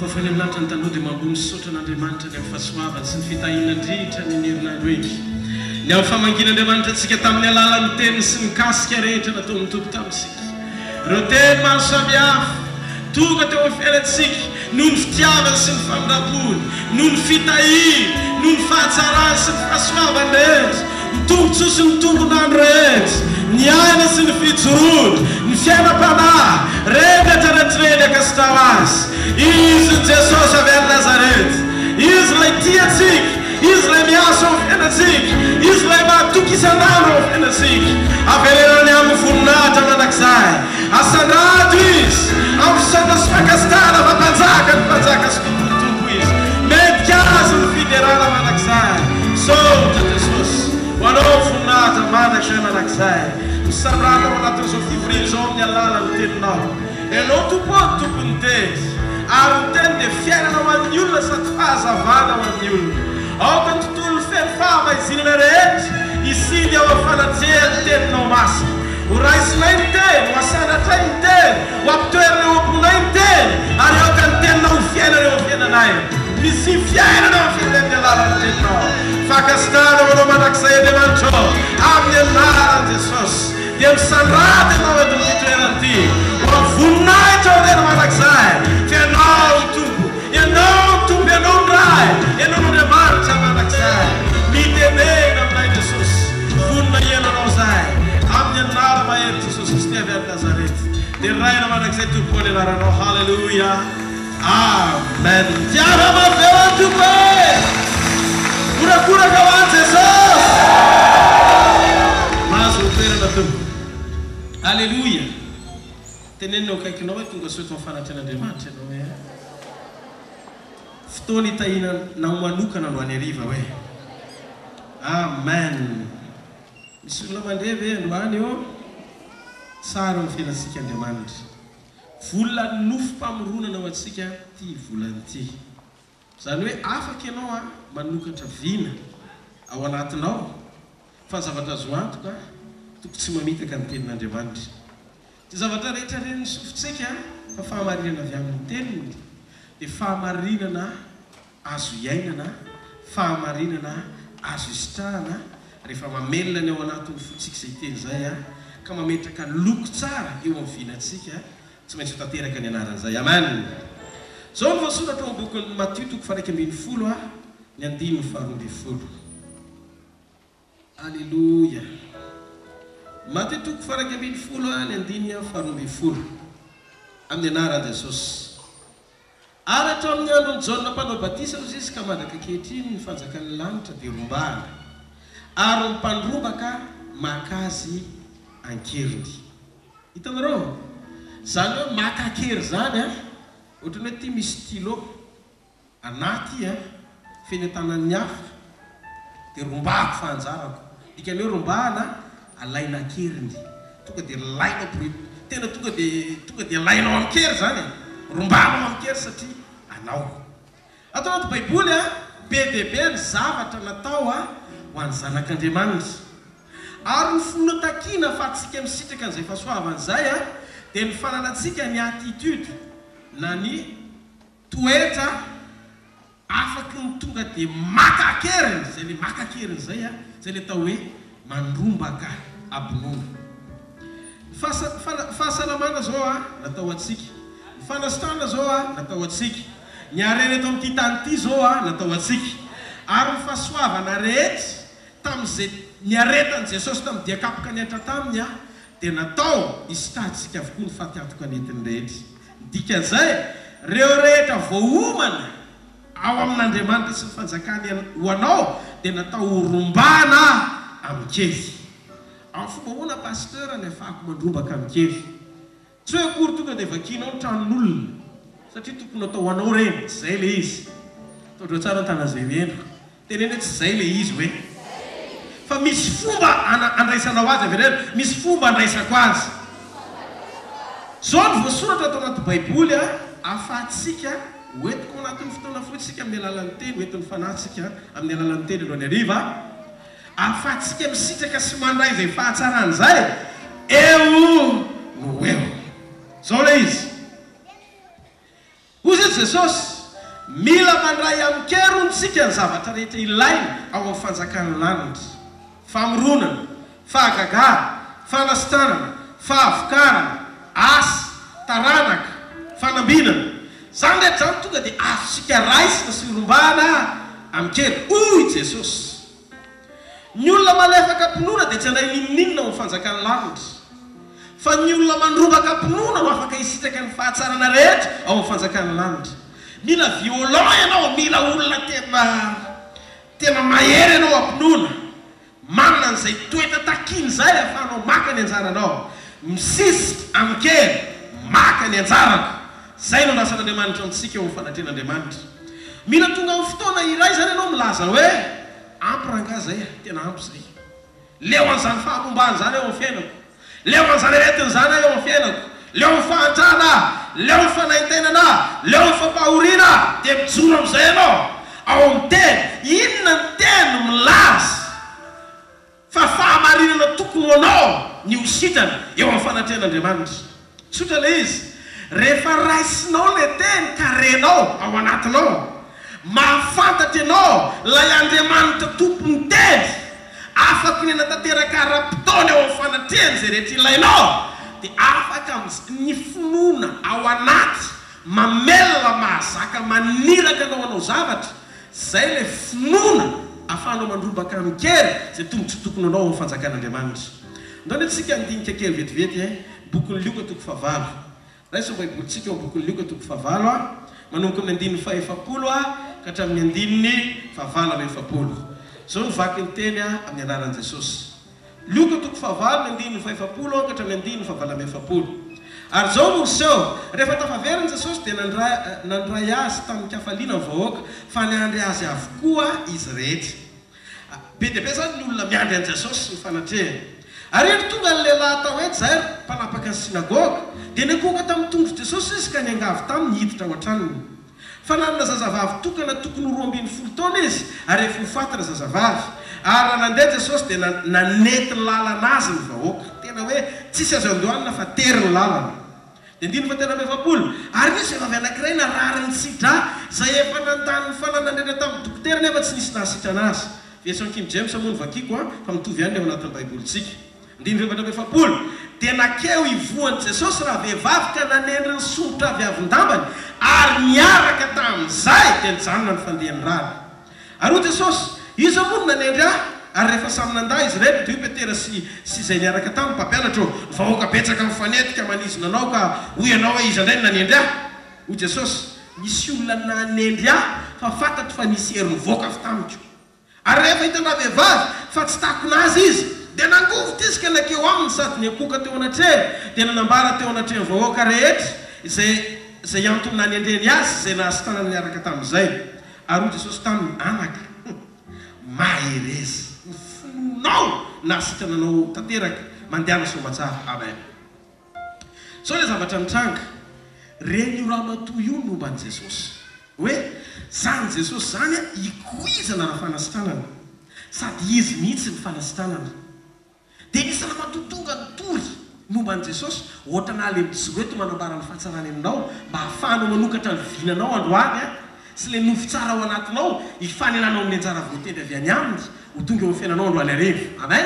Fahafahalemilatra ny tanoha dia mambony sotra n'Andriamanitra ny amin'ny fahasoavany sy ny fitahinan-drihitra ny herinandro eny. Ny amin'ny famangin'Andriamanitra antsika tamin'ny alalan'ny teny sy ny kasika rehetra natao mitombo tamintsika. Ireo teny maro samihafa tonga teo amin'ny fiainantsika noho ny fitiavany sy ny famindapony, noho ny fitahiana, noho ny fahatsarany sy ny fahasoavany rehetra, ny tombontsoa sy ny tombonandro rehetra, ny aina sy ny fijoroana, ny fiainam-panahy rehetra rehetrereka sy tao azy. Izy Jesosy avy any Nazareta, izy ilay tia antsika, izy ilay miasa ao fiainantsika, izy ilay mahatoky isan'andro ao fiainantsika. Avelelany amin'ny voninahitra manakizay, asandrado izy amin'ny fisaina sy fakasitana mampanjaka ny mpanjaka sy tompotompo izy. Medika azy ny fiderana manakizay. Sotra Jesosy, ho anao voninahitra manakizay manakizay. Misandrada ao anatin'izao fivoriana izao amin'ny alalan'ny teninao. Ianao tompony teny. Ary ny teny dia fiainana ho an'ny olona sady fahazavana ho an'ny olona. Aoka ny tontolo feno fahamaizina rehetra isidy ao amin'ny fanatsehan'ny teninao masina. Ho raisinay ny teny, ho asanatray ny teny, ho ampitoerana eo amponay ny teny, ary aoka ny teninao ho fiainana eo amin'ny fiainanay. Misy fiainana eo amin'ny fiainanay amin'ny alalan'ny teninao. Fakasitana ho anao manakizay Andriamanitra amin'ny anaran'i Jesosy. Dia misandrada ianao eto amin'ny toerana ity. Ho voninahitra ho tena manakizay. Ianao ny tompo, ianao ny tompo, ianao ny ray, ianao n'Andriamanitra manakizay. Mitenena aminay Jesosy, vonina iananao zay. Amin'ny anara mahery Jesosy Kristy avy any Nazareta. Dia raina manakizay tompo ny anaranao. Halleluja. Amen. Tiara maveo ny tompo e! Korakoraka ho any Jesosy. Mahazo ny toerana tompo. Halleluja. Tenenao akaikinao hoe tonga soa eto amin'ny fanatrehan'Andriamanitra ianao hoe fotoana hitahinanao manokana no any hariva hoe. Amen. Misy olona mandrevy androany eo tsara ny fiainantsika Andriamanitra. Volana nofo mpamoronana ho antsika ty volana ity. Zany hoe afaka ianao manokatra vina ao anatinao fa zavatra azo antoka toko tsy mamitaka ny tenin'Andriamanitra. Ty zavatra rehetra reny ny sofintsika fa fahamarinana avy amin'ny teniny dia fahamarinana azo iainana, fahamarinana azo isitrahana rehefa mamelona ny ao anatin'ny fotsika izay teny zay ka mametraka loko tsara eo amin'ny vinantsika tsy maintsy tanteraka ny anaran'izay. Amen. Zao ny voasoratra ao bokin'ny Matthieu toko faha 1:20 ny 9:12. Alleluja. Matthieu toko faha 1:20 ny 9:12 amin'ny anaran'i Jesosy. Ary hatramin'ny andron'ny Jaona mpanao batisa ozy izy ka mandaka ankehitriny ny fanjakan'ny lanitra dia rombahana, ary ny mpandrombaka maka azy ankeriny. Hitanareo? Zany hoe maka ankery zany ohatrany hoe ty misy stylo anaty feny an-tanan'ny hafa dia rombahako fanjarako. Dikany hoe rombahana alaina ankeriny. Tonga dia laina tena tonga dia lainao ankery zany. Rombahanao ankery satria anao. Atao anaty Baiboly be dia be ny zavatra natao ho an'ny zanak'Andriamanitra. Ary ny fomba takiana ahafahantsika misitraka an'izay fahasoavana izay dia ny fananantsika ny attitude na ny toetra afaka ny tonga dia maka ankeriny. Zay le maka ankeriny zay zay le atao hoe mandrombaka abinoana. Fahasalamana zao natao antsika. Fanasitana zao natao antsika. Ny harena eto amin'ity tany ity zao natao antsika. Ary ny fahasoavana rehetra tamin'izay ny aretan'i Jesosy tamin'ny diakapoka ny atra taminy dia natao hisitrantsika avokoa ny fahatihatoka ny entiny rehetra. dikan'izay reo rehetra voaomana ao amin'Andriamanitra sy ny fanjakany ho anao dia natao horombana amikely. Ao fomba hoana pasteur ny afahako mandrombaka amikely. Tsy hoe akory tonga dia vakianao ny tranon'olona satria tokony atao anao reny, tsy izay le izy. Todro tsara an-tanazay endro. Teneny tsy izay le izy hoe. Fa misy fomba andraisanao azy averena, misy fomba andraisako azy. Zao ny voasoratra atao anaty Baiboly ahafahantsika hoentiko anatin'ny fotoana fotsika amin'ny alalan'ny teny, hoentin'ny fanahintsika amin'ny alalan'ny teny alohan'ny hariva, ahafahantsika misitraka sy mandray izay fahatsarany izay eo no eo. Zao le izy. Hoy izy Jesosy, mila mandray amin'kerontsika ny zavatra rehetra ilaina ao amin'ny fanjakan'ny lanitra. Famoronana, fahagagana, fanasitranana, fahavokarana, asa, taranaka, fanambinana. Zany rehetra zany tonga dia azosika raisina sy horombana amin'kely. Hoy Jesosy. Ny olona malefaka mpinoana dia tsy anday ninoninona ao amin'ny fanjakan'ny lanitra. Fa ny olona mandrombaka mpinoana no afaka hisitraka ny fahatsarana rehetra ao amin'ny fanjakan'ny lanitra. Mila violent ianao, mila olona tena mahery ianao ampinoana. Manana an'izay toetra takiny izay ahafahanao maka ny anjaranao. Misisika amin'kely, maka ny anjarako. Zay no nasan'Andriamanitra antsika eo amin'ny fanatren'Andriamanitra. Mila tonga amin'ny fotoana iray zany ianao milaza hoe ampy rangahy zay, tena ampy zay. Leo an'izany fahamombany zany eo amin'ny fiainako. Leo an'izany aretin' zany eo amin'ny fiainako. Leo amin'ny fahantrana, leo amin'ny fanaintenana, leo amin'ny fampahoriana, dia mijoro amin'izay ianao. Ao amin'ny teny, inona ny teny milaza fa fahamarinana tokony anao ny hositrana eo amin'ny fanatren'Andriamanitra. Tsotra le izy. Rehefa raisinao le teny ka renao ao anatinao, mahafantatra ianao lay Andriamanitra tompony teny afaka ny natateraka ara-potoana eo amin'ny fanatrehany izay rehetra ilainao, dia afaka ny finoana ao anaty mamelona mahazaka maniraka anao anao zavatra. Zay le finoana ahafahanao mandrombaka amin'kely izay tongotra tokony anao amin'ny fanjakan'Andriamanitra. Ndao ny antsika andinika kely vetivety bokin'ny Lioka toko fahavalo. Raisy Baibolitsika eo bokin'ny Lioka toko fahavalo manomboka amin'ny andininy faha-efapolo ka hatramin'ny andininy fahavalo amby efapolo. Zao nivaky ny teny amin'ny anaran'i Jesosy. Lioka toko fahavalo andininy faha-efapolo ka hatramin'ny andininy fahavalo amby efapolo. Ary zao no seho, rehefa tafaveriny Jesosy dia nandray azy tamin'ny kafaliana ny vahoaka fa niandry azy avokoa izy rehetra. Be dia be zany ny olona miandry an'i Jesosy ny fanatrehany. Ary eny tonga ny lehilahy tao eto Jairo mpanapaka ny sinagoga dia nikoka tamin'ny tongotra Jesosy izy ka niangavy taminy hiditra ao an-tranony. Fa nanana zazavavy tokana tokony 12 taona izy ary efa hofatana zazavavy. Ary nandeha Jesosy dia nanety ny lalana azy ny vahoaka. Tena hoe tsisy azo andohanina fa tery ny lalana. Dia andininy fahatelo amby efapolo. Ary misy vehivavy anankiray narary ny sidra izay efa nandany ny fananandrena tamin'ny dokotera nefa tsy nisy nahasitra anazy. Version King James moa no vakiako fa mitovy ihany eo anatin'ny Baibolitsika. Andininy fahatelo amby efapolo. Dia nakeo ivoan'i Jesosy raha vehivavy ka nanendry ny somotra avy avin-dambany ary niaraka tamin'izay dia nijanona ny fandehan'ny rary. Ary hoy Jesosy, izy moa no nanendry ahy ary rehefa samy nandà izy rehetra dia Petera sy izay niaraka taminy mpampianatra vahoaka betsaka mifanetika manizina anao ka hoy ianao hoe izy indray no nanendry ahy. Hoy Jesosy, misy olona nanendry ahy fa fantatro fa nisy hery nivoaka avy tamiko. Ary rehefa hitanao vehivavy fa tsy takon'azy izy dia nangovotra izy ka nakeo aminy sady niakoka teo anatrehany dia nanambara teo anatrehany vahoaka rehetra izay antony nanendreny azy izay nahasatanany niaraka tamin'izay. Ary hoy Jesosy taminy, anaka mahereza ny fonao nahasitrananao tanteraka mandehana soamatsara. Amen. So le zavatra mitranga reny io raha matoa io momban'i Jesosy hoe zany Jesosy zany ikoizana raha fanasitranana sady izy mihitsy ny fanasitranana. Dia nisy raha matotonga ny tory momban'i Jesosy ohatra na le mitsireto manambara ny fahatsarany aminao mba hahafahanao manokatra ny vinanao androany sy le nofo tsara ao anatinao hifanenanao amin'ny anjara voatendry avy any aminy ho tonga eo amin'ny fiainanao andro alyareva. Amen.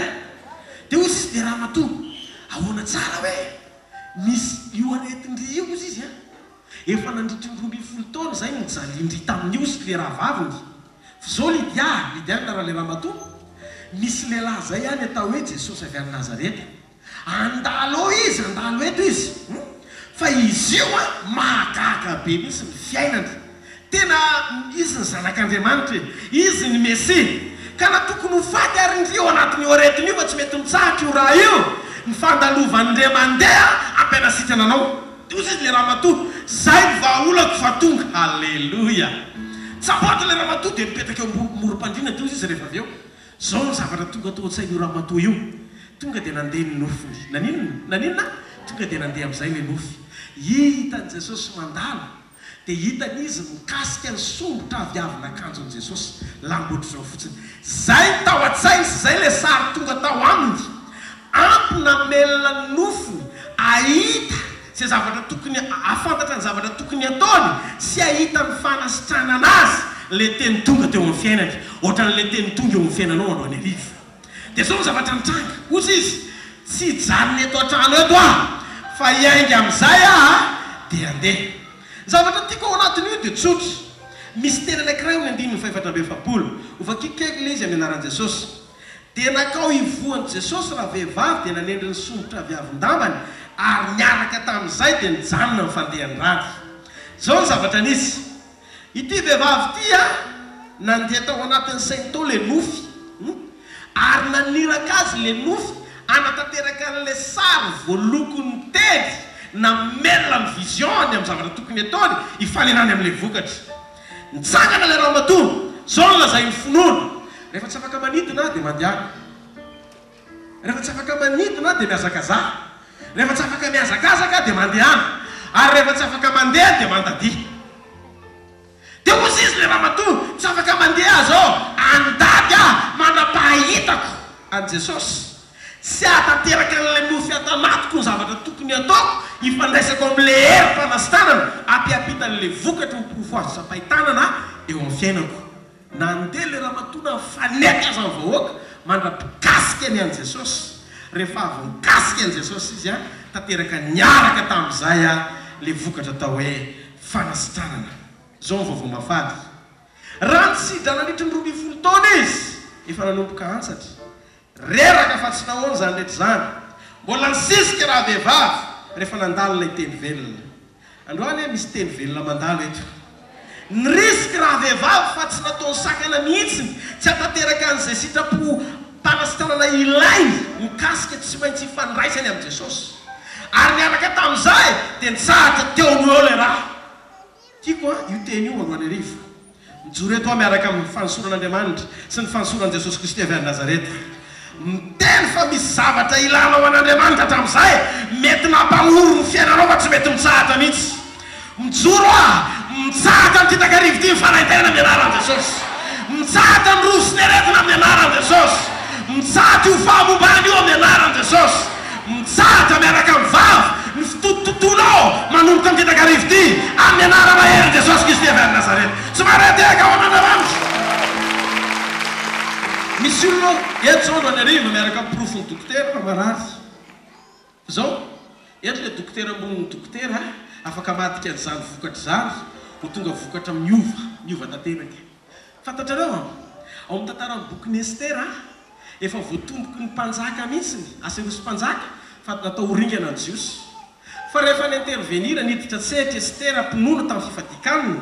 Dia hoy izy dia raha matoa ahoana tsara hoe misy io aretindry io izy izy efa nandritry ny 12 taona zay nijalindry tamin'io sy le raha vaviny. Zao Lidia na raha le raha matoa misy lehilahy zay any atao hoe Jesosy avy any Nazareta. Andalo izy, andalo eto izy. fa izy io mahagaga be mihitsy ny fiainany. Tena izy ny zanak'Andriamanitra, izy ny Mesia, ka na tokony ho faty ary ndrio anatin'ny oretiny io fa tsy mety mitsahatra io raha io. Ny fandalovan'indray mandeha ampianasitrana anao. Ozy izy le ramatoa, zay vaolako fa tonga. Halleloia. Tsaboatra le ramatoa dia mipetraka eo morom-pandriana toy izy rehefa avy eo. Zao ny zavatra tonga tao an-tsain'io ramatoa io. Tonga dia nandeha ny nofony. Naninona? Tonga dia nandeha amin'izay le nofy. Hitan'i Jesosy mandalo. Dia hitany izy mikasika ny sombotra aviavina akanjon'i Jesosy. Lamboatra zao fotsiny. Zay tao an-tsainy sy zay le sary tonga tao aminy. Ampina melona ny nofony. Ahita izay zavatra tokony afantatra ny zavatra tokony ataony. Sy ahita ny fanasitrana anazy. Le teny tonga teo amin'ny fiainany. Ohatran'le teny tonga eo amin'ny fiainanao andro any arivo. Dia zao ny zavatra nitranga. Ozy izy, tsy janony eto an-trano eto fa hiainga amin'izay dia andeha. Zavatra tiako ao anatin'io dia tsotra. Misy teny anankiray ny 5:7. Ovakikaiky le izy amin'ny anaran'i Jesosy. Dia nakao hivoan'i Jesosy raha vehivavy dia nanendry ny sombotra aviavin-dambany ary niaraka tamin'izay dia nijanona ny fandehany rary. Zao ny zavatra nisy. Ity vehivavy ity nandeha tao anatin'ny sainy tao le nofy. Ary naniraka azy le nofy anatanteraka an'le sary voalokon'ny teny na melona ny visiony amin'ny zavatra tokony ataony hifanenany amin'le vokatra. Nitsangana le ramatoa, zao no lazay ny finoana. Rehefa tsy afaka manidina dia mandiana. Rehefa tsy afaka manidina dia miazakazaha. Rehefa tsy afaka miazakazaka dia mandehana. Ary rehefa tsy afaka mandeha dia mandadia. Dia ozy izy le ramatoa tsy afaka mandeha zao andady mandrapahitako an Jesosy. Sy atanteraka an'ilay nofy atanatiko ny zavatra tokony ataoko hifandraisako amin'le herim-panasitanana ampiapitan'le vokatra hofoazam-pahitanana eo amin'ny fiainako. Nandeha le ramatoa faneka azy amin'ny vahoaka mandrapikasika ny an Jesosy. Rehefa avy mikasika an Jesosy izy tanteraka niaraka tamin'izay le vokatra atao hoe fanasitranana. Zao ny vaovao mafady. Raha nisidra nandritra ny 20 taona izy efa nanomboka antsatra. Reraka fa tsy nahoana zany rehetra zany. Mbola nisisika raha vehivavy rehefa nandalo ilay teny velona. Androany misy teny velona mandalo eto. Nirisika raha vehivavy fa tsy nataony sakana mihitsiny. Tsy atanteraka an'izay sitrapo mpanasitranana ilay mikasika tsy maintsy hifandraisany amin'i Jesosy. Ary niaraka tamin'izay dia nitsahatra teony eo le raha. Tiako io teny io androany arivo. Mijoro eto miaraka amin'ny fanosoran'Andriamanitra sy ny fanosoran'i Jesosy Kristy avy any Nazareta. Miteny fa misy zavatra ilana ao an'Andriamanitra hatramin'izay mety nampamoro ny fiainanao fa tsy mety mitsahatra mihitsy. Mijoro mitsahatra ny titakarivo ty mifanaitena amin'ny anaran'i Jesosy. Mitsahatra ny roso ny aretina amin'ny anaran'i Jesosy. Mitsahatra io fahamombany io amin'ny anaran'i Jesosy. Mitsahatra miaraka amin'ny vavy ny fitototonao manomboka amin'ny titakarivo ty amin'ny anarana herin Jesosy Kristy avy any Nazareta. Tsy mareteka ao an'Andriamanitra. Misy olona eto zao andro any arivo miaraka amin'ny profony dokotera fa marary. Zao eto le dokotera amboniny dokotera afaka matika an'izany vokatra zany ho tonga vokatra miova tanteraka. Fantatrareo ao amin'ny tantaran'ny bokin'i Estera efa voatomboky ny mpanjaka mihitsiny Aserosy mpanjaka fa natao horingana an Jiosy. Fa rehefa nintervenira niditra sehatra Estera mpinono tamin'ny fifadikaniny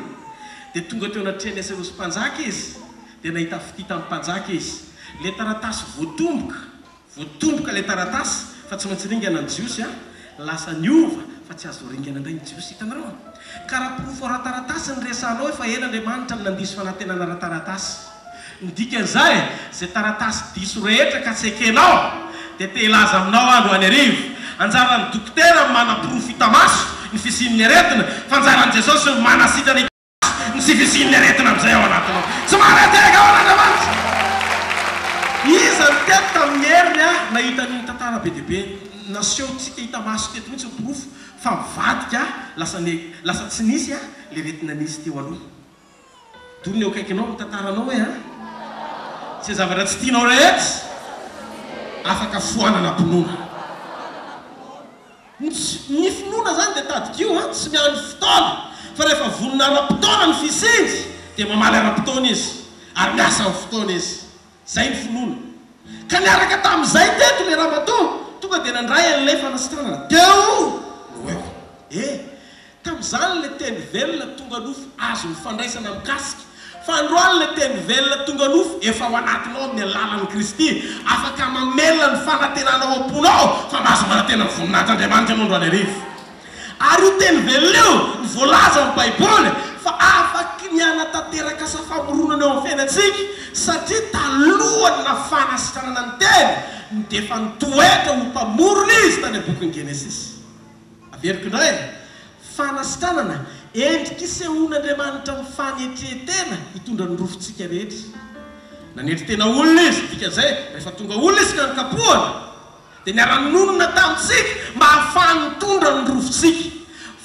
dia tonga teo anatrehany Aserosy mpanjaka izy dia nahita fity tamin'ny mpanjaka izy. Le taratasy voatomboka le taratasy fa tsy maintsy ringana an Jiosy lasa niova fa tsy azo ringana indray ny Jiosy. Hitanareo karaha-porofo ara-taratasy ny resanao efa ela Andriamanitra nandiso fanantenana ara-taratasy. Ny dikan'izay zay taratasy diso rehetra ka tsy ekenao dia te-hilaza aminao andro any arivo. Anjaran'ny dokotera mana-profita maso ny fisian'ny aretina fa anjaran'i Jesosy manasitrana ny sy fisian'ny aretina amin'izay ao anatinao. Tsy mareteka ao an'Andriamanitra. Iza ny tety tamin'ny heriny nahita ny tantara be dia be naseho tsika hita maso teto mihitsy ny porofo fa mivadika lasa tsy nisy le retina nisy teo aloha. Doriny eo akaikinao mitantaranao hoe tsy zavatra tsy tianao rehetra afaka foanana mpinoana. Ny finoana zany dia tadik'io tsy miany fotoana fa rehefa vonona ara-potoana ny fisindry dia mamaly ara-potoana izy ary miasa amin'ny fotoana izy. Zay ny finoana. Ka niaraka tamin'izay teto le ramatoa tonga dia nandray an'ilay fanasitranana teo no eo. Tam'izany le teny velona tonga nofo azo mifandraisana mikasika. Fa androany le teny velona tonga nofo efa ao anatinao amin'ny alalan'i Kristy, afaka mamela ny fanantenanao am-ponao fa mahazo manantena ny voninahit'Andriamanitra ianao androany hariva. Ary io teny velona io ny voalaza amin'ny Baiboly fa afaka ny hanatanteraka sa famoronana eo amin'ny fiainantsika satria talohany nafana sitranana ny teny defa nitoetra ho mpamorona izy tany bokin'ny Genesis. Averiko indray fanasitranana endrika isehoan'Andriamanitra amin'ny fanetrihetena hitondra ny rofontsika rehetra. Nanetri-tena olona izy dikan'izay rehefa tonga olona izy ka nikapohana dia niara-nonona tamintsika mba ahafahany mitondra ny rofontsika.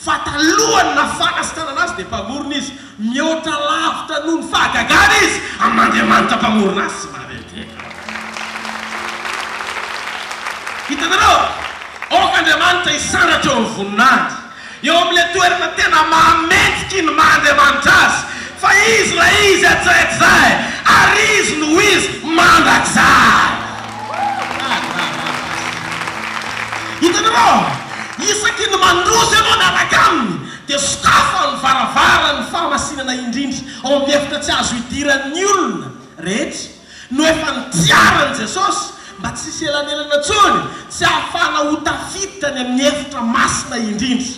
Fa talohany nafana sitranana azy dia mpamorona izy mihoatra lavitra noho ny fahagagana izy amin'Andriamanitra mpamorona azy. Hitanareo, Andriamanitra isandratra eo amin'ny voninahitra, eo amin'ilay toerana tena mahametiky ny maha-Andriamanitra azy, fa izy raha izy hatsaik'izay ary izy no izy mandrakizay. Hitanareo, isaky ny mandroso ianao miaraka aminy dia sokafa ny varavara ny fahamasinana indrindra ao amin'ny efitra tsy azo idiran'ny olona rehetra no efa nitiaran'i Jesosy mba tsy hisy elanelana intsony tsy ahafahana ho tafiditra ny amin'ny efitra masina indrindra.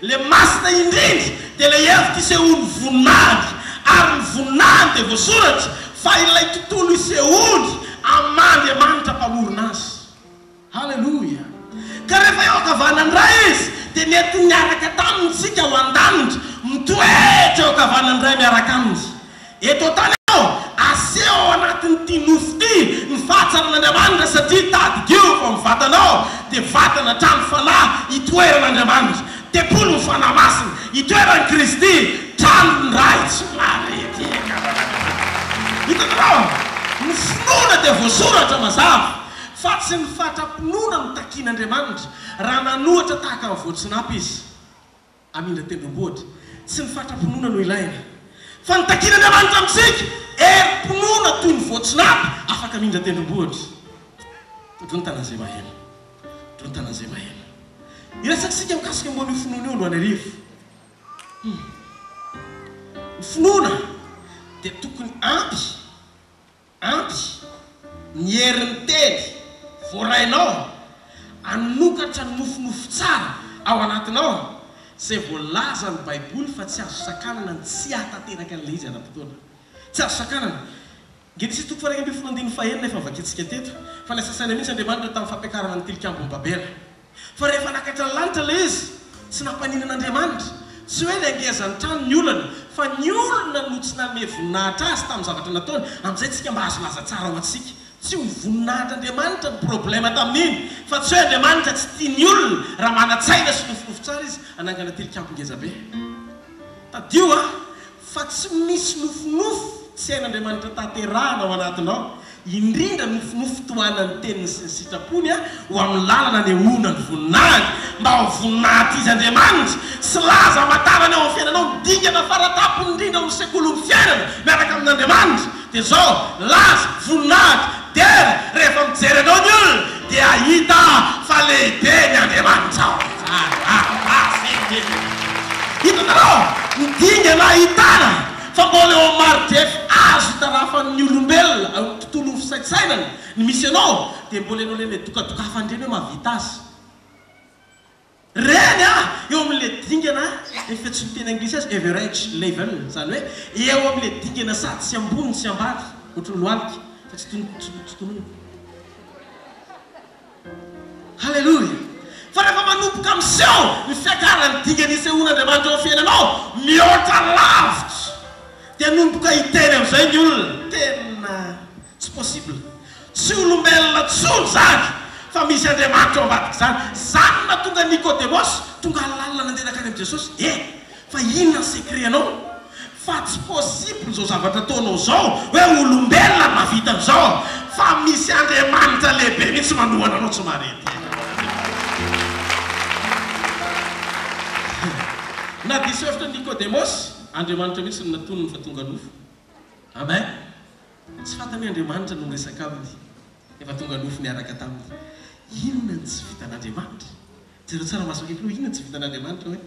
Le masina indrindra dia le efitra isehoany voninahitra, ary ny voninahitra dia voasoratra fa ilay tontolo isehoany amin'ny Andriamanitra mpamorona azy. Haleluia. Ka rehefa eo ankavanany ray izy dia nety miaraka tamintsika ho an-danitra mitoetra eo ankavanany ray miaraka aminy. Eto tany aseho ao anatin'ity nofo ity ny fahatsara'Andriamanitra satria tady Dio fa mivatanao dia vatana trano fanahy itoeran'Andriamanitra, tempolo ny fanahy masina itoeran'i Kristy trano ny ray tsy marety. Hitanareo, ny finoana dia voasoratra mazava fa tsy ny fatra-pinoana no takian'Andriamanitra raha nanohatra tahaka ny voatsinapy izy amindra tendrombohitra. Tsy ny fatra-pinoana no ilaina fa ny takian'Andriamanitra amintsika eri-pinoana toy ny voatsinapy afaka amindra tendrombohitra. Drony tanazay maheno, drony tanazay maheno. Iraisakisika mikasika mbona io finoana io androany hariva. Ny finoana dia tokony ampy ny herin'ny teny voarainao anokatra ny nofinofo tsara ao anatinao izay voalaza ny Baiboly fa tsy azo sakanana ny tsy hatateraka an'ilay izy ana-potoana. Tsy azo sakanana. Genesis 1:11 efa vakitsika teto fa lay sasany mihitsy Andriamanitra tamin'ny fampiakarana ny tilikambon'ny Babela. Fa rehefa nakatra ny lanitra ilay izy tsy nampaninan'Andriamanitra, tsy hoe ilay angezany trano ny olana fa ny olona no tsy nanome voninahitra azy tamin'ny zavatra nataony. Amin'izay tsika mba azo laza tsara ho antsika. Tsy ho voninahitran'Andriamanitra ny problema tamin'iny fa tsy hoe Andriamanitra tsy tia ny olona raha manatsaina sy nofinofo tsara izy anangana tilikambon-gezabe. Tadio fa tsy misy nofinofo tsy hain'Andriamanitra tanterahana ao anatinao, indrindra nofinofo tohanany teniny sy ny sitrapony ho amin'ny lalana nehoana ny voninahitra mba ho voninahitra izy Andriamanitra sy laza amantarana eo amin'ny fiainanao midingana faratapony indrindra amin'ny sekolon'ny fiainana miaraka amin'Andriamanitra. Dia zao laza voninahitra dia rehefa mijery anao ny olona dia ahita fa lehibe ny Andriamanitra. Hitanareo, midingana ahitana fa mbola eo maridefy azo hitarafan'ny olombelona amin'ny tontolo ny fisaitsainana ny misy anao dia mbola enao le dokadokafandreny hoe mahavita azy. Reny eo amin'le dingana efa tsy miteny anglisy azy average level, zany hoe eo amin'le dingana sady tsy ambony tsy ambady ohatry ny lohalika fa tsy tonono. Halleluja. Fa rehefa manomboka miseho ny fiakarany dingana isehoan'Andriamanitra eo amin'ny fiainanao mihoatra lavitra dia nomboka hiteny amin'izay ny olona tena tsy possible. Tsy olombelona tsony zany fa misy Andriamanitra ao ambadika zany. Zany na tonga Nikodemosy tonga halalina nandeha nakany amin'i Jesosy. Fa inona ny secret anao? Fa tsy possible zao zavatra ataonao zao hoe olombelona mahavita an'izao fa misy Andriamanitra lehibe mihitsy manohana anao tsy marety. Na diso hevitra Nikodemosy Andriamanitra mihitsy no natony ny fahatonga nofo. Amen. Tsy fantany Andriamanitra no resaka aminy efa tonga nofo niaraka taminy. Inona ny tsy vitan'Andriamanitra? Jereo tsara masoko eky hoe inona tsy vitan'Andriamanitra hoe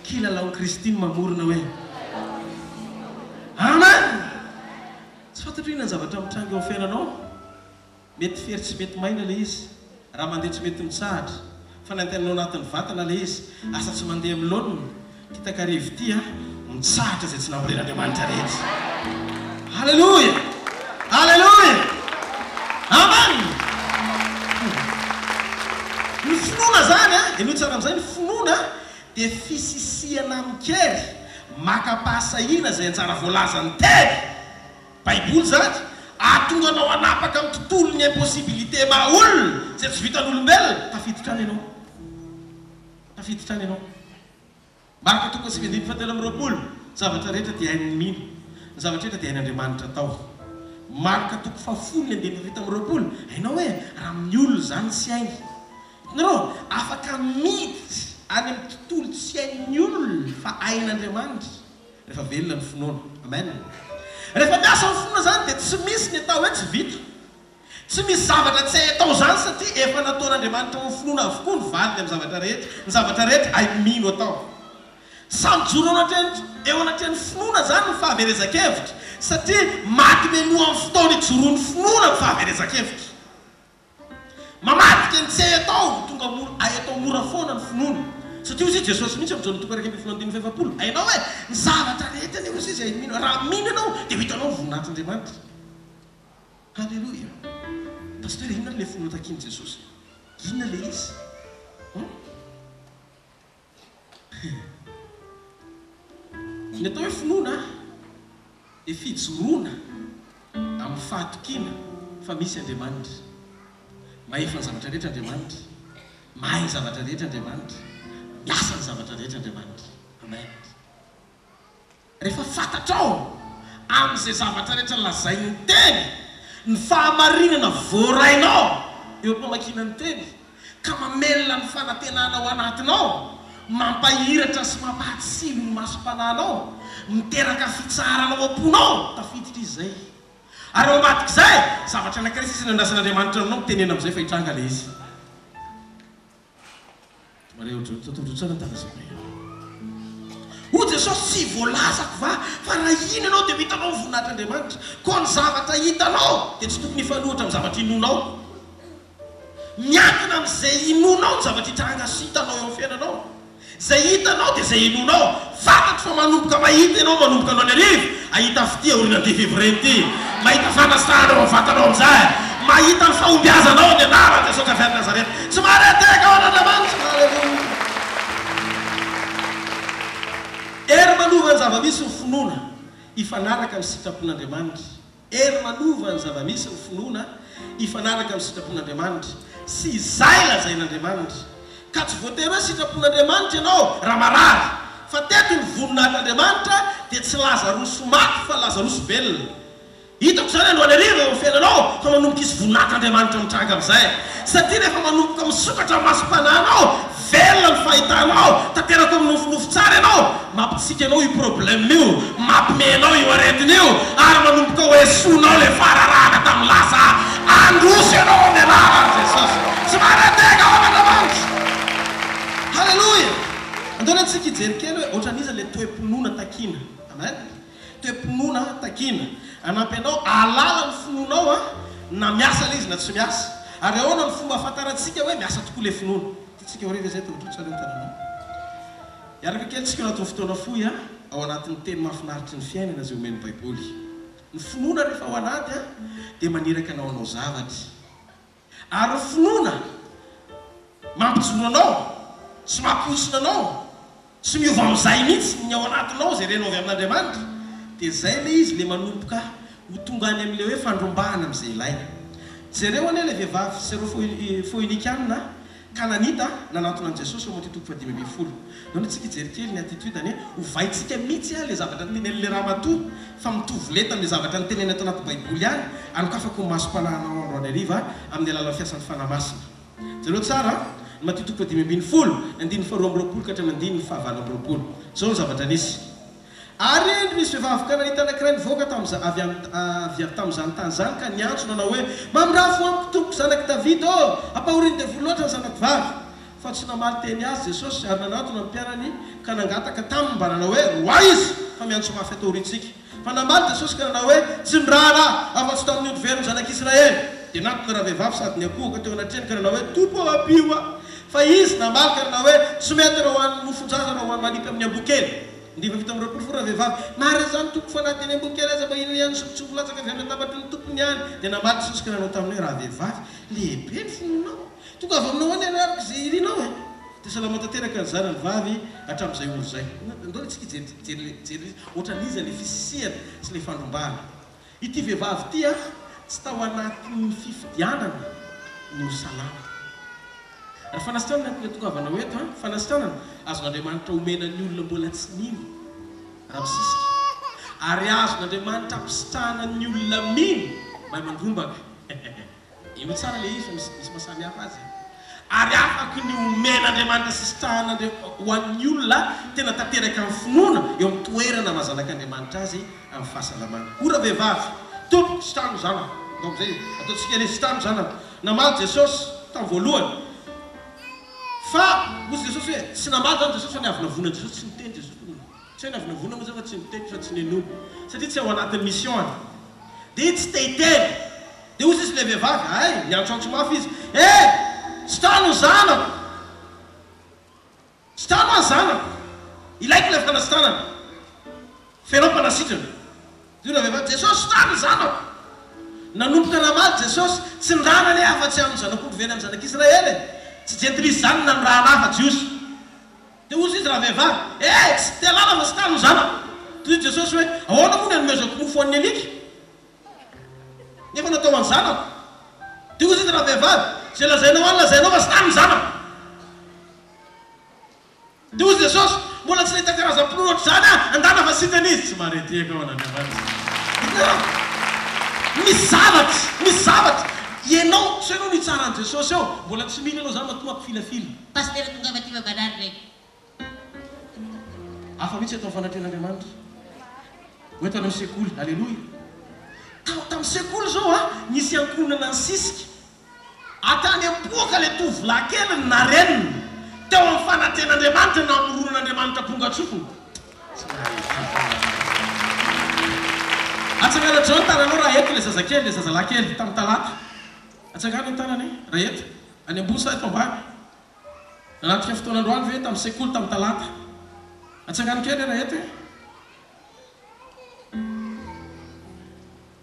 kilalao Kristiny mamorona hoe amen. Tsy fantatro inona ny zavatra mitranga eo amin'ny fiainanao. Mety fery tsy mety maina le izy, raha mandeha tsy mety mitsahatra, fa nantenanao anatin'ny vatana le izy, asa tsy mandeha amin'ny laoniny. Kitakarivo ity mitsahatra izay tsy nambolen'Andriamanitra rehetra. Halleluja, halleluja, amen. Ny finoana zany enoy tsara amin'izay, ny finoana dia fisisiana mikery maka-pahasahina izay antsara voalazany teny baiboly zany, ahatonga anao anapaka amin'ny tontolon'ny impossibilité mahaolona izay tsy vitan'olombelona. Tafiditra any ianao, tafiditra any ianao. Marika toko 7:7 zavatra rehetra dia hainy mino, ny zavatra rehetra dia hain'Andriamanitra atao. Marika toko 10:9 hainao hoe raha amin'ny olona zany tsy hainy. Nareo afaka miditra any amin'ny tontolo tsy hain'ny olona fa hain'Andriamanitra rehefa velona ny finoana. Amen. Rehefa miasa ny finoana zany dia tsy misy ny atao hoe tsy vita, tsy misy zavatra tsy hay atao zany satria efa nataon'Andriamanitra amin'ny finoana avokoa ny valiny amin'ny zavatra rehetra. Ny zavatra rehetra hay mino atao. Samy joro eo anatin'ny finoana zany ny fahaverezan-kevitra, satria maty meloha amin'ny fotoana ijoroan'ny finoana ny fahaverezan-kevitra. Mamadika ny tsy hay atao tonga hay atao mora foana ny finoana, satria ozy Jesosy mihitsy amin'ny Jona 1:50 hainao hoe ny zavatra rehetra ny ozy izy hay mino. Raha mino ianao dia hitanao ny voninahitry'Andriamanitra. Halleluja. Pasteur, inona le finoana takiany Jesosy? Inona le izy? Ny atao hoe finoana dia fijoroana amin'ny fahatokiana fa misy Andriamanitra. Mahefa ny zavatra rehetra Andriamanitra, mahay ny zavatra rehetra Andriamanitra, miasa ny zavatra rehetra Andriamanitra. Amen. Rehefa fantatrao amin'izay zavatra rehetra lazainy teny, ny fahamarinana voarainao eo am-pamakiana ny teny, ka mamelona ny fanantenana ao anatinao, mampahiratra sy mampahatsilo ny masom-panahinao, miteraka fitsaharanao am-ponao. Tafiditra izy zay. Ary ao ambatik'izay zavatra anankiray sisy nandrasan'Andriamanitra aminao mitenena amin'izay fa hitranga le izy. O Jesosy tsy voalazako fa raha ino ianao dia hitanao ny voninahitr'Andriamanitra, koa ny zavatra hitanao dia tsy tokony hifanohitra amin'ny zavatra inonao. Miankina amin'izay inonao ny zavatra hitranga sy hitanao eo amin'ny fiainanao. Zay hitanao dia zay inonao. Fantatro fa manomboka mahita ianao, manomboka anao ny arivo, ahita fity aoriana ny fivorenty, mahita fanasana ao vatanao amin'izay, mahita ny fahombiazanao ny anarany Jesosy avy any Nazareta. Tsy mahareteka ao an'Andriamanitra. Halleluja. Ery manova ny zava-misy ny finoana ifanaraka amin'ny sitrapon'Andriamanitra. Ery manova ny zava-misy ny finoana ifanaraka amin'ny sitrapon'Andriamanitra. Sy izay lazain'Andriamanitra. Ka tsy voatery hoe sitrapon'Andriamanitra ianao raha marary, fa teto ny voninahitry'Andriamanitra dia tsy Lazarosy maty fa Lazarosy velona. Hitako zany andro any ariva eo amin'ny fiainanao fa manomboka isy voninahitry'Andriamanitra mitranga amin'izay, satria rehefa manomboka misokatra amin'ny masom-panahinao, velona ny fahitanao, tanteraka amin'ny nofinofy tsara ianao, mampitsika anao io problème io, mampimenao io aretina io, ary manomboka ho esoinao le fararana tamin'ny lasa, androso ianao amin'ny anaran'i Jesosy. Tsy mahareteka ao an'Andriamanitra. Halleluja. Andao antsika hijery kely hoe ohatran'iza le toe-pinoana takiana. Amen. Toe-pinoana takiana. Anampy anao alala ny finoanao na miasa le izy na tsy miasa. Ary ahoana ny fomba ahafantarantsika hoe miasa tokoa le finoana. Tsika horiva izay totrotsara eo tananao. Iaraka kely tsika anatin'ny fotoana fohy ao anatin'ny teny mahafinaritry ny fiainana izay omeny baiboly. Ny finoana rehefa ao anaty dia maniraka anao anao zavatra. Ary finoana mampijoro anao, sy mampiosona anao, sy miova amin'izay mihitsy ny ao anatinao izay renao avy amin'Andriamanitra, dia zay le izy le manomboka ho tonga any amin'ilay hoe fandrombahana amin'izay ilaina. Jereo anie le vehivavy sy ireo foinikianina Kananita nanatona an Jesosy ao Matteo 5:20. Nao tsika hijery kely ny attitude-any hovaintsika mihitsy le zavatra tenen'le ramatoa fa mitovy letany le zavatra ny teneny ato anaty baiboly ihany, anokafako ny masom-panahinao andro any ariva amin'ny alalan'ny fiasan'ny fanamasina. Jereo tsara Matteo 5:20, 2:20 ka 9:20. Zao ny zavatra nisy. ary misy vehivavy kananita anankiray nivoaka avy tamin'izany tany zany ka niantso nanao hoe mamindrafo amiko tompoko zanaky Davida ampahoriny dia volo loatra ny zanaky vavy fa tsy namaly teny azy Jesosy ary nanatona ny mpiarany ka nangataka taminy mba nanao hoe roa izy fa miantso mafy atao ritsika fa namaly Jesosy ka nanao hoe tsy miraharaha afa-tsy tamin'ny odiveriny zanak'Israely dia natona raha vehivavy sady ny akoho ka teo anatreny ka nanao hoe tompo ao apio fa izy namaly ka nanao hoe tsy mety raha ho an'ny mofonjaza raha ho an'ny manipy amin'ny ambokely ndiva vita amin'ny roapolo fora vehivavy mary zany tompo fa anaty ny ambokely aza mba ino ihany sokotsoko latsaka avy amin'ny tabatry ny tompony ihany dia namaly Jesosy ka nanao tamin'ny hoe raha vehivavy lehibe ny fononao tonga avy aminao any araka izay irinao dia salama tanteraka ny zanany vavy hatramin'izay olo zay ndao tsika jery ohatran'izy le fisisiana sy le fandrombana ity vehivavy ty tsy tao anatin'ny fifidianana ny salama ary fanasitrana tonga avy anao eto fanasitrana azon'Andriamanitra omena ny olona mbola tsy nino raha misisika ary azon'Andriamanitra ampistrahana ny olona mino mahay mandrombaka io tsara le izy misy masamy hafa azy ary afaky ny omen'Andriamanitra sistrahana ho an'ny olona tena tanteraka amin'ny finoana eo amin'ny toerana mahazanak'Andriamanitra azy amin'ny fahasalamana ora vehivavy tompoko sitrano zana zay ataontsika le sitrano zana namaly Jesosy tamin'ny voalohany fa mozy Jesosy hoe tsy namaly zany Jesosy fa ny avy navonana Jesosy tsy niteny Jesosy tsy hoe ny avy navonana moa zay fa tsy niteny fa tsy nenono satria tsy ao anatin'ny mission any dia tsy te hiteny dia ozy izy le vehivavy ay miantsoantso mafy izy sitrano zanako sitrano any zanako ilaiko le fitana sitranana fenao mpanasitrana io la vehivavy Jesosy sitrano zanako nanomboka namaly Jesosy tsy nirana le afa-tsy amin'ny zanak'olo veny amin'ny zanak'Israely tsy gentrisy zany na niraha lafa jiosy dia ozy izy raha vehivavy tsy te lala fa sitrano zanako toy Jesosy hoe ahoana moa ny anomezako mofo an'ny alika nefa natao any zanako dia ozy izy raha vehivavy zay lazainao any lazainao fa sitrano zanako dia ozy Jesosy mbola tsy nahita karazam-pinono ohatry zany andana fa sitrany izy tsy maretiaka ao an'Andriamanitra misy zavatry ianao tsy hainao nitsaran'i Jesosy eo mbola tsy mino anao zany matomako filafila Pasteur tonga avaty babanary reky afa mihitsy atao fanatren'Andriamanitra oeto any amin'ny sekoly alleloia tamin'ny sekoly zao nisy ankonana ny sisika atany ampoaka le tovolahy kely na reniny teo amin'ny fanatren'Andriamanitra na amoronan'Andriamanitra pongatsofony atsangana zao ny tananao raha eto le zazakely le zazalahykely tamin'ny talata atsangana ny tanany raha eto any ambony sa eto ambany nanatrika fotoanandroany ve tamin'ny sekoly tamin'ny talata atsangana kely raha eto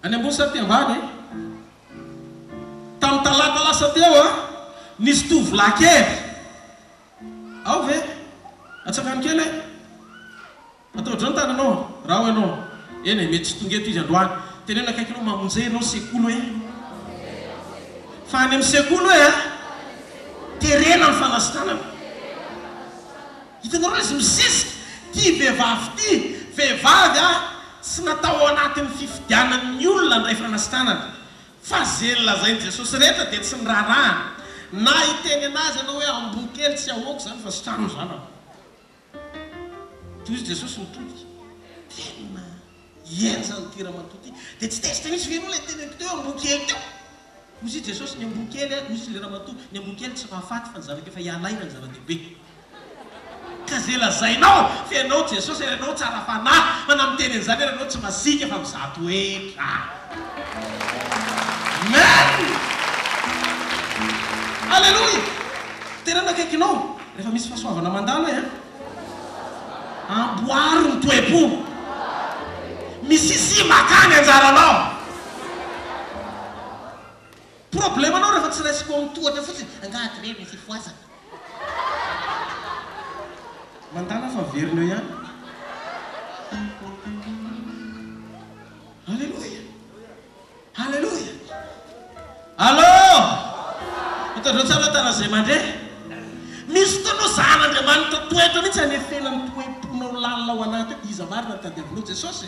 any ambony sa ty ambany tamin'ny talata lasa teo nisy tovolahy kely ao ve atsangana kely atao drao ny tananao raha ho ianao eny mety tsy tonga eto izy androany tenena akaikinao mamonjey anao sekoly hoe fa any amin'ny sekoly hoe terena ny fanasitranana hitanareo izy misisika ty vehivavy tsy natao anatin'ny fifidianan'ny olona ndray fanasitranana fa zay lazainy Jesosy rehetra dia tsy niraharaha na hiteny anazy anao hoe ambokely tsy ahoako zany fa sitrano zanako toy izy Jesosy mitodika tena ienzany tira matoty dia tsy tezitra misy venao le teny teo ambokely teo ozy Jesosy ny ambokely ozy le ramatoa ny ambokely tsy mahafaty fa ny zanaka efa hialaina ny zana-dehibe ka zay lazainao fa ianao Jesosy ianao tsara fanahy mana miteny an'izany ianao tsy masika fa mizato etra amen alleloia tena nakaikinao rehefa misy fahasoavana mandalo hoe amboary ny toe-po misy makany anjaranao problemanao rehefa tsy raisiko amin'ny tohatra fotsiny angaty re misy foazana mandana fa verina eo ihany alleloia alleloia allo hitandreo tsara tana zay mandre misy fotoanao zan'Andriamanitra toetra mihitsy anefenany toe-ponao lalina ao anaty iza marina tadiavinao Jesosy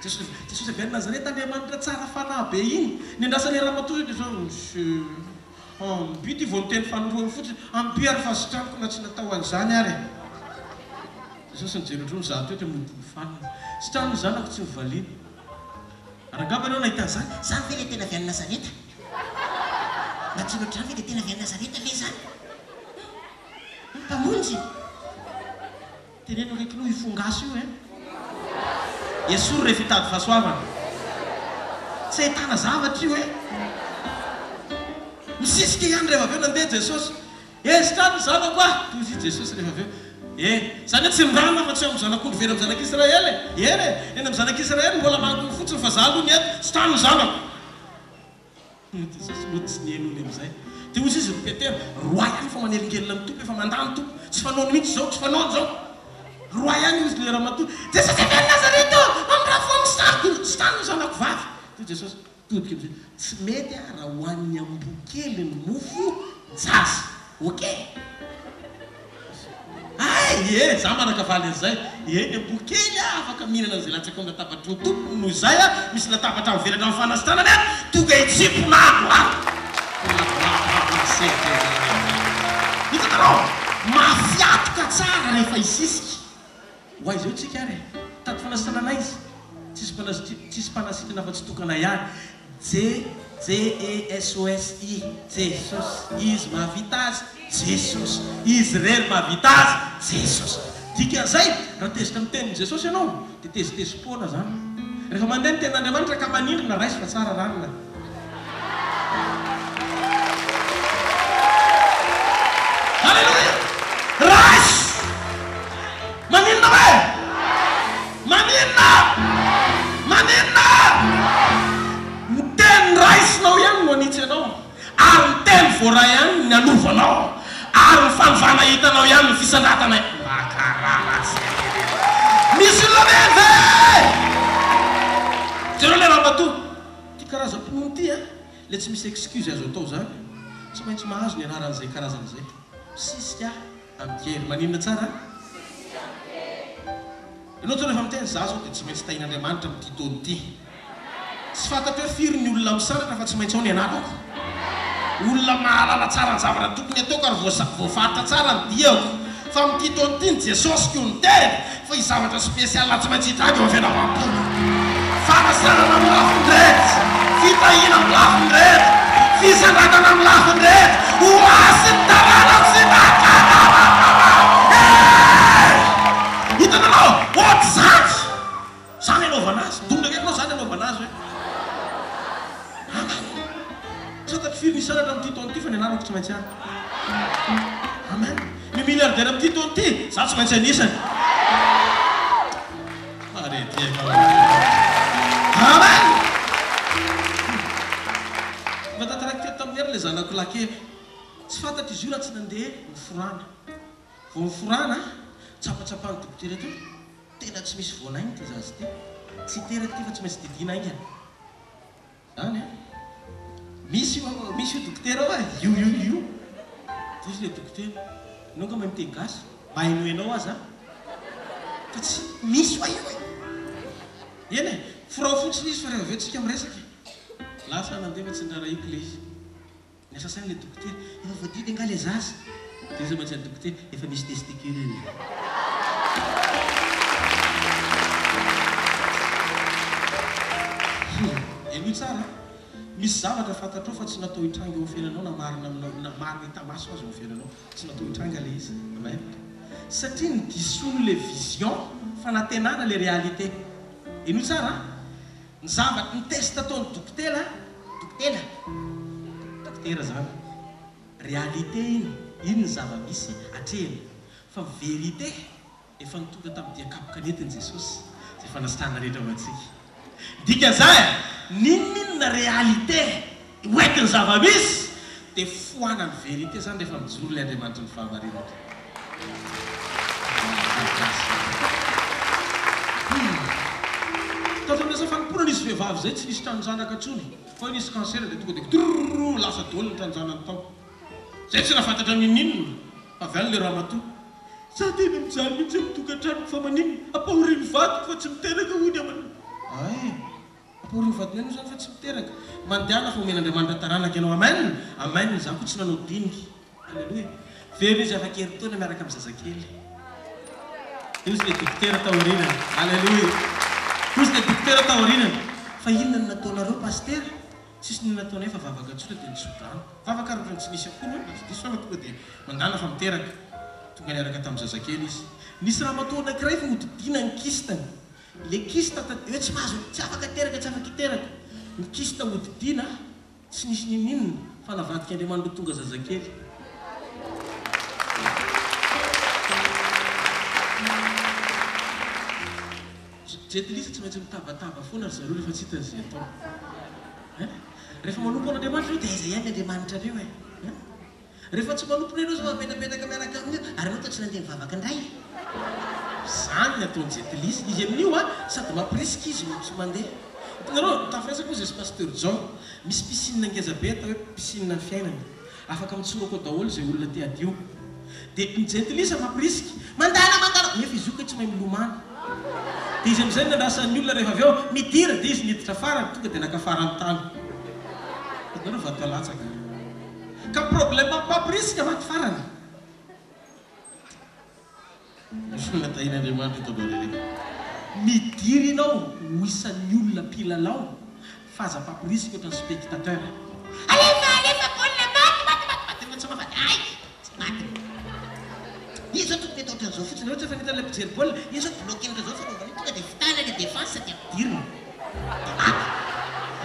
Jesosy avy any Nazareta Andriamanitra tsara fanahy be iny ny andrasany ramatoa dia zao monsieur mbyty vao niteny fanoroany fotsiny ampy ary fa sitraniko na tsy natao an'izany ary Jesosy nijery otrony za toetra mifanina sy trano zanako tsy mivaliana arangamba ianao nahita zany Zany ve le tena avy any Nazareta? Natsino trano ve le tena avy any Nazareta ve zany? Mpamonjy. teneno rekinao ifongasy io Yesory rehefa hitady fahasoavana tsy ahitana zavatra io misisika ihany rehefa avy eo nandeha Jesosy sy trano zanako toy izy Jesosy rehefa avy eo zany hoe tsy mirana fa tsy amin'ny zanak'ondro very amin'ny zanak'Israely eny amin'ny zanak'Israely mbola mankony fotsiny fa za aloha ny eto sy trano zanako Jesosy moa tsy nienony amin'izay dia ozy izy Petera roa ihany fa manelingelina amin'ny tompo efa mandany tompo tsy fanaony mihitsy zao tsy fanaony zao roa ihany izy lera matoa Jesosy avy any Nazareta am'raha foany sy trano zanako vavy dia Jesosy todika am'izay tsy mety raha hoan'ny ambokely ny mofo jazy okey za manaka valy an'izay ny ambokely afaka mihinana an'izay latsaka amin'ny latabatra ny tompo noho izay misy latabatra mivelatra amin'ny fanasitranany tonga itsipona hitanao mafiatoka tsara rehefa isisika hoay zao tsika ary tady fanasitranana izy tsisy mpanasitrana fa tsy tokana ihany JESOSI Jesosy izy mahavita azy Jesosy izy rery mahavita azy Jesosy dikan'izay raha tezitra amin'ny tenin' Jesosy ianao dia tezitezim-poana zany rehefa mandeha ny tenin'Andriamanitra ka manindrina raisy fa tsara ranina halleluja raisy manindrina ve manindrina teny raisinao ihany no anitsy ianao ary ny teny voara ihany ny anovanao ary ny fanovana hitanao ihany ny fisandratana makararatsy misy loveve jereo le raha matoa ty karazam-pinono ty le tsy misy excuse azo atao zany tsy maintsy mahazo ny anaran'izay karazan'izay sisika amikery maninona tsara ianao to rehefa miteny za zao dia tsy maintsy tahin'Andriamanitra amity taony ty tsy fantatro hoe firy ny olona misaratra fa tsy maintsy ao ny anarako olona mahalala tsara ny zavatra tokony ataoko ary voafaritra tsara ny diako fa amity taony ty ny Jesosy ko ny teny fa izy zavatra spesialy tsy maintsy hitraka eo am-fianavam-polo fanasarana amin'ny lafin-drety fitahina amin'ny lafin-drety fisandratana amin'ny lafin-drety hoasy ny tanàna sy nakanaa hitananao ohaty zany zany anaovana azy domina anao zany anaovana azy satratry firy nisanatra amity taony ty fa ny anarako tsy maintsy any amen ny milliardaire amity taony ty za tsy maintsy anisany amen matataraiky teto tamin'ny ery le zanako lakely tsy fantatry izy io raha tsy nandeha miforana vo miforana tsapatsapany dokotera teo tena tsy misy voanainy ty zazy ty tsy teraka ty fa tsy maintsy didina aingany zany misy io dokotera io izy le dokotera inao nga mahay miteny gasy mahaino ianao azy fa tsy misy hoa io eny firao fotsiny izy fa rehefa aveo tsika miresaky lasa nandeha fa tsy ndraraiko le izy ny asasany le dokotera efa voadidy anga le zazy dia izy maintsy ny dokotera efa misy testicule io tsara misy zavatra fantatrao fa tsy natao hitranga eo fiainanao na marina hitamaso azy eo fiainanao tsy natao hitranga le izy amen satria ny disono le vision fanantenana le réalité io tsara ny zavatra ny test ataony dokotera zany réalité iny ny zava-misy atrehany fa vérité efa nitonga tamin'ny diakapokanetiny Jesosy zay fanasitranana rehetra matsika dikan'izay ninona réalité hoentiny zava-misy dia foanany vérité zany rehefa mijoro le Andriamanitra ny fahamarinatra tatraminasa fanomporana izy vehivavy zay tsy nisy tranonjanaka atsony fa nisy cancer dia tonga dia trrr lasa daholo ny tranonjanany tao zay tsy nafantatra mininona fa avy any le raha matoa za tena mijaly mihitsy mitokantranoko fa maninona apahoriny vatoko fa tsy miteraka hony amany apahoriny vatony any zany fa tsy miteraka mandehana fa omen'Andriamanitra taranaka ianao amen za ko tsy nanao diniky alleloia verina izy afa-kery taona miaraka amin'ny zazakely Deus le dokotera taorina. Haleluya. Deus le dokotera taorina. Fa inona nataonareo paster? Tsisy ny nataonay fa vavaka tsotra dia nisodrano. Vavaka ary tsy nisy akoho no tsy diso tonga dia mandana fa miteraka. Tonga niaraka tamin'ny zazakely izy. Nisy raha matoa anankiray fa hodidiana ny kistany. Le kista hoe tsy mahazo tsy afaka teraka tsy afaka iteraka. Ny kista hodidiana tsy nisy ninonina fa navadika Andriamanitra tonga zazakely. Jetilisa tsy maintsy mitabataba foana ry zareo rehefa tsy hitan'izay atao. Rehefa manompo an'Andriamanitra dia izay ihany Andriamanitra reo e. Rehefa tsy manompo reo zao mapetapetaka miaraka amin'io ary anao tsy nandeha mivavaka indray. Zany ny ataon'ny jetilisa. Izy amin'io sady mampirisika izy tsy mandeha. Hitanareo tafresaka koa zay pasteur Jean misy piscine ngeza be atao hoe piscine ny fiainana. Afaka mitsorako daholo izay olona te hadio. Dia ny jetilisa mampirisika mandana nefa izy io ka tsy mahay milomano. Dia izy amin'izay nandrasan'ny olona rehefa avy eo midira dia izy niditra farany tonga dia nakafara amin'ny tany. Hitanareo vato alatsaka. Ka problème mampirisika vato farany. Misy olona tahin'Andriamanitra eto Andorereka. Midira ianao ho isan'ny olona mpilalao fa aza mampirisika ohatran'ny spectateur. Alefa baolina maty tsy mafaty. Ay! Tsy maty. Izy zao tokony atao ohatran'izao fotsiny rehetra fa nitana ilay mpijery baolina. Izy zao bloquena zao fa tonga dia fitana ilay défense dia ampidirina.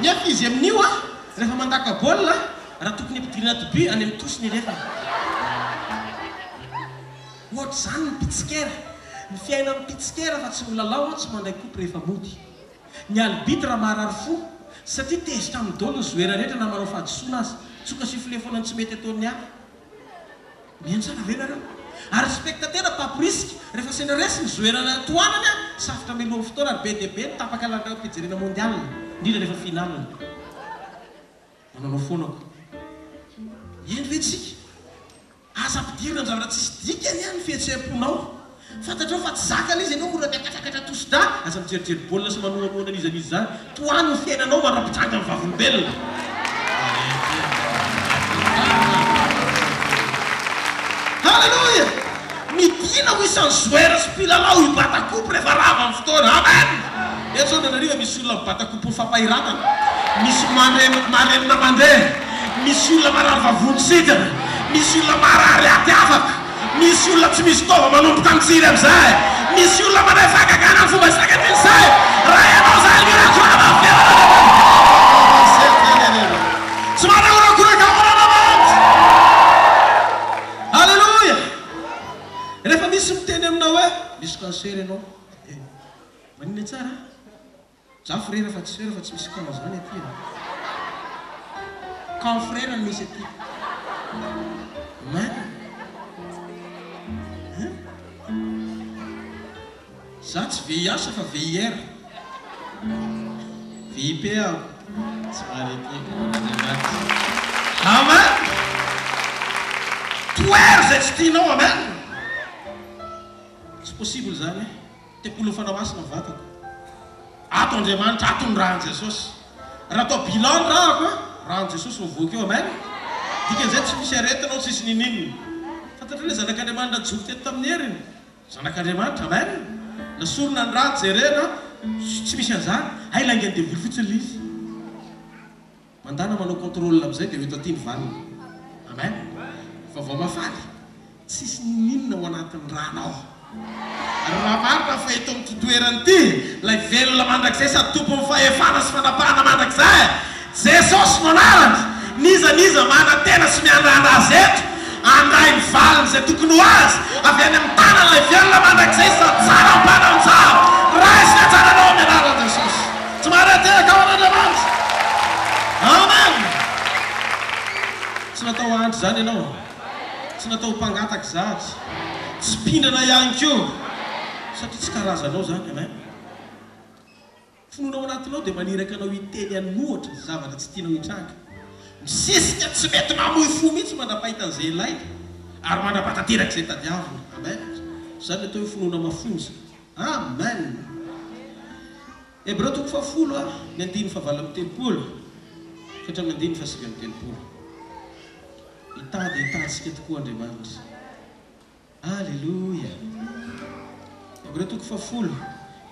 Nefa izy amin'io rehefa mandaka baolina raha tokony ampidirina toby any amin'ny tosiny alefa. Ohatr'izany ny pitsikera. Ny fiaina amin'ny pitsikera fa tsy milalao tsy mandray kopy rehefa mody. Ny albitre marary fo satria tezitra amin'ny dolo ny joueur rehetra na manao fahadisoana azy. Tsoka sifflet foana tsy mety ataon'ny hafa. Mihaino tsara ve nareo? Ary spectateur paprisika rehefa sena resy ny joueur toanany safotra miloha fotoana ary be dia be tapaka lalao ampijerena mondial indrindra rehefa final. Mananao foanako. Eny ve tsika? Aza ampidirina ny zavatra tsisy dikany ihany fihetseham-ponao. Fantatrao fa tsy zakana izy ianao mora miakatrakatra tosodà. Aza mijerijery baolina sy manohanohana an'izy an'izy zany. Toany ny fiainanao mandrapitranga amin'ny vavolombelona. Halleluja! Midina ho isan'ny joueur sy mpilalao hibata kopy rehefa rava amin'ny fotoana. Amen! Eto zao nanariva misy olona mibata kopy ny fampahiratana. Misy maremina mandeha. Misy olona marary vavontsitana. Misy olona marary aty afaka. Misy olona tsy misy taova manomboka amin'tsiry amin'izay. Misy olona manay fakagana amin'ny fomba sakatiny'izay. Raha ianao zany mirakora mafiana. Tsy manahorako rakamonanamanty. Halleluja! Rehefa misy miteny aminao hoe misy cancer ianao. Manina tsara? Za frère fa tsy sœur fa tsy misy camp zany aty. Camp frère no misy aty. Amen. Za tsy VIH fa VIR. VIP aho. Tsy marety. Amen. Toer zay tsy tianao amen. Tsy possible zany. Tempolo fanamasina vatako. Ato Andriamanitra, ato ny rahan'i Jesosy. Raha atao bilan rahako rahan'i Jesosy mivoaka eo amen. Dikan'izay tsy misy aretinao tsisy ninino. Fantatrao hoe zanak'Andriamanitra joky teto tamin'ny heriny. Zanak'Andriamanitra amen. Nasorona ny raha jerena tsy misy an'izany. Hay langany devily fotsiny izy. Mandana manao contrôle amin'izay dia eto aty ny valiny. Amen. Fa vao mafaly. Tsisy ninona ao anatin'ny ranao. Raha marina fa eto amin'ny toerana ity, ilay velona mandrakizay sady tompon'ny fahefana sy fanapahana mandrakizay. Jesosy no anarany. Niza mana-tena sy miandrana azy eto. Andray ny valiny izay tokony ho azy. Avy any amin'ny tanan'ilay velona mandrakizay sady tsara ampananjara. Raha sy natsaranao amin'ny anaran'i Jesosy. Tsy mahareteka ao an'Andriamanitra. Amen. Tsy natao andry zany ianao. Tsy natao mpangataka zany. Tsy pindrana ihany koa. Satria tsy karazanao zany, amen. Finoanao anatinao dia maniraka anao hiteny anohatra zavatra tsy tianao hitranga. Misisika tsy mety mamoy fo mihitsy mandrapahitan'izay ilay. Ary mandrapatateraka izay tadiavina. Amen. Zany atao hoe finoana mafonja. Amen. Hébreu 10 ny andiny fahavalo amby telopolo ka hatramin'ny andiny fahasivy amby telopolo. Hitady hitadsika tokoa Andriamanitra. Alléluia. Fagoretoko fa folo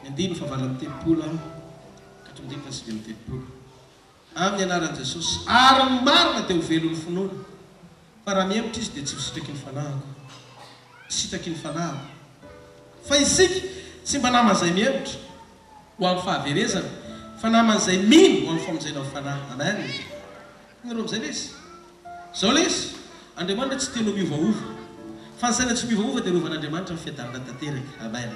andiny fa vala mitepolo katondiny fa sy mitepolo amin'ny anaran'i Jesosy ary marina dia ho velon'ny finoana fa raha mihemitra izy dia tsy hositraky ny fanahiko sitaky ny fanahiko fa isika tsy mba naman'izay mihemitra ho amin'ny fahaverezana fa naman'izay mino ho amin'ny famonjena amin'ny fanahy. Amen. Nyreo amin'izay le izy zao le izy Andriamanitra tsy tena miovaova fa ny saina tsy miovaova dia rovan'Andriamanitra fiadarana tanteraka. Amen.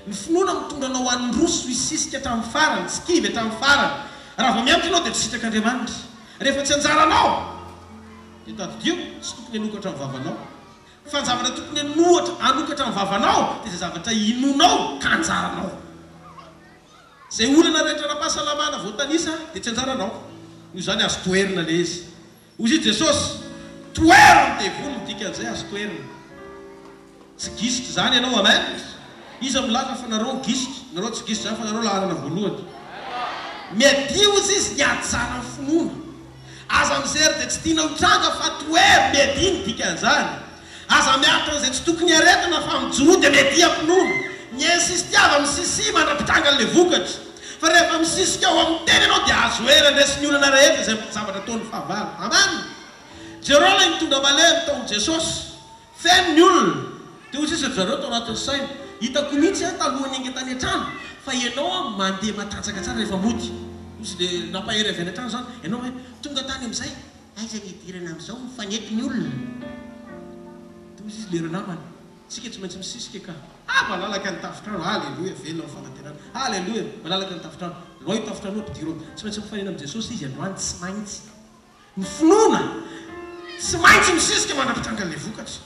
Ny finoana mitondra anao an'ny roso isisika hatramin'ny farany tsy kivy hatramin'ny farany raha vao miamitra ianao dia tsy sitraka Andriamanitra rehefa tsy anjaranao dia tadidio tsy tokony hanokatra amin'ny vavanao fa ny zavatra tokony hanokatra amin'ny vavanao dia izay zavatra inonao ka anjaranao. Izay olana rehetra ara-pahasalamana voatanisa dia tsy anjaranao noho izany azo toerina le izy hozy Jesosy toerina dia vono midika an'izay azo toerina tsy gisitra zany ianao. Amen. Iza milaza fa nareo gisitra nareo tsy gisitra zany fa nareo laharana voalohany miadio izy izy ny atsara ny finoana aza misery dia tsy tiana hotranga fa toerina miadia ny dika an'izany aza miatra n'izay tsy tokony aretina fa mijoro dia miadia mpinoana ny insistava misisi mandrapitranga n'le vokatra fa rehefa misisika ao amin'ny teny ianao dia azo era ndresy ny olana rehetra izay zavatra ataon'ny fahavalo. Amen. Jereo lay mitondra malemy taon'i Jesosy feno ny olona dia hozy izy zareo tao anatin'ny saina hitako mihitsy talohany ingy tany an-trano fa ianao mandeha matanjaka tsara rehefa mody izy dia nampahery avy any an-trano zany ianao hoe tonga tany amin'izay aiza ny idirana amin'izao mifanety ny olona dia hozy izy lera namany sika tsy maintsy misisika ka malalaka ny tafitrano alleloia velona mifanantenana alleloia malalaka ny tafitrano loa tafitrano ampidiro tsy maintsy mifanena amin'i Jesosy izy androany tsy maintsy ny finoana tsy maintsy misisika mandrapitranga n'le vokatra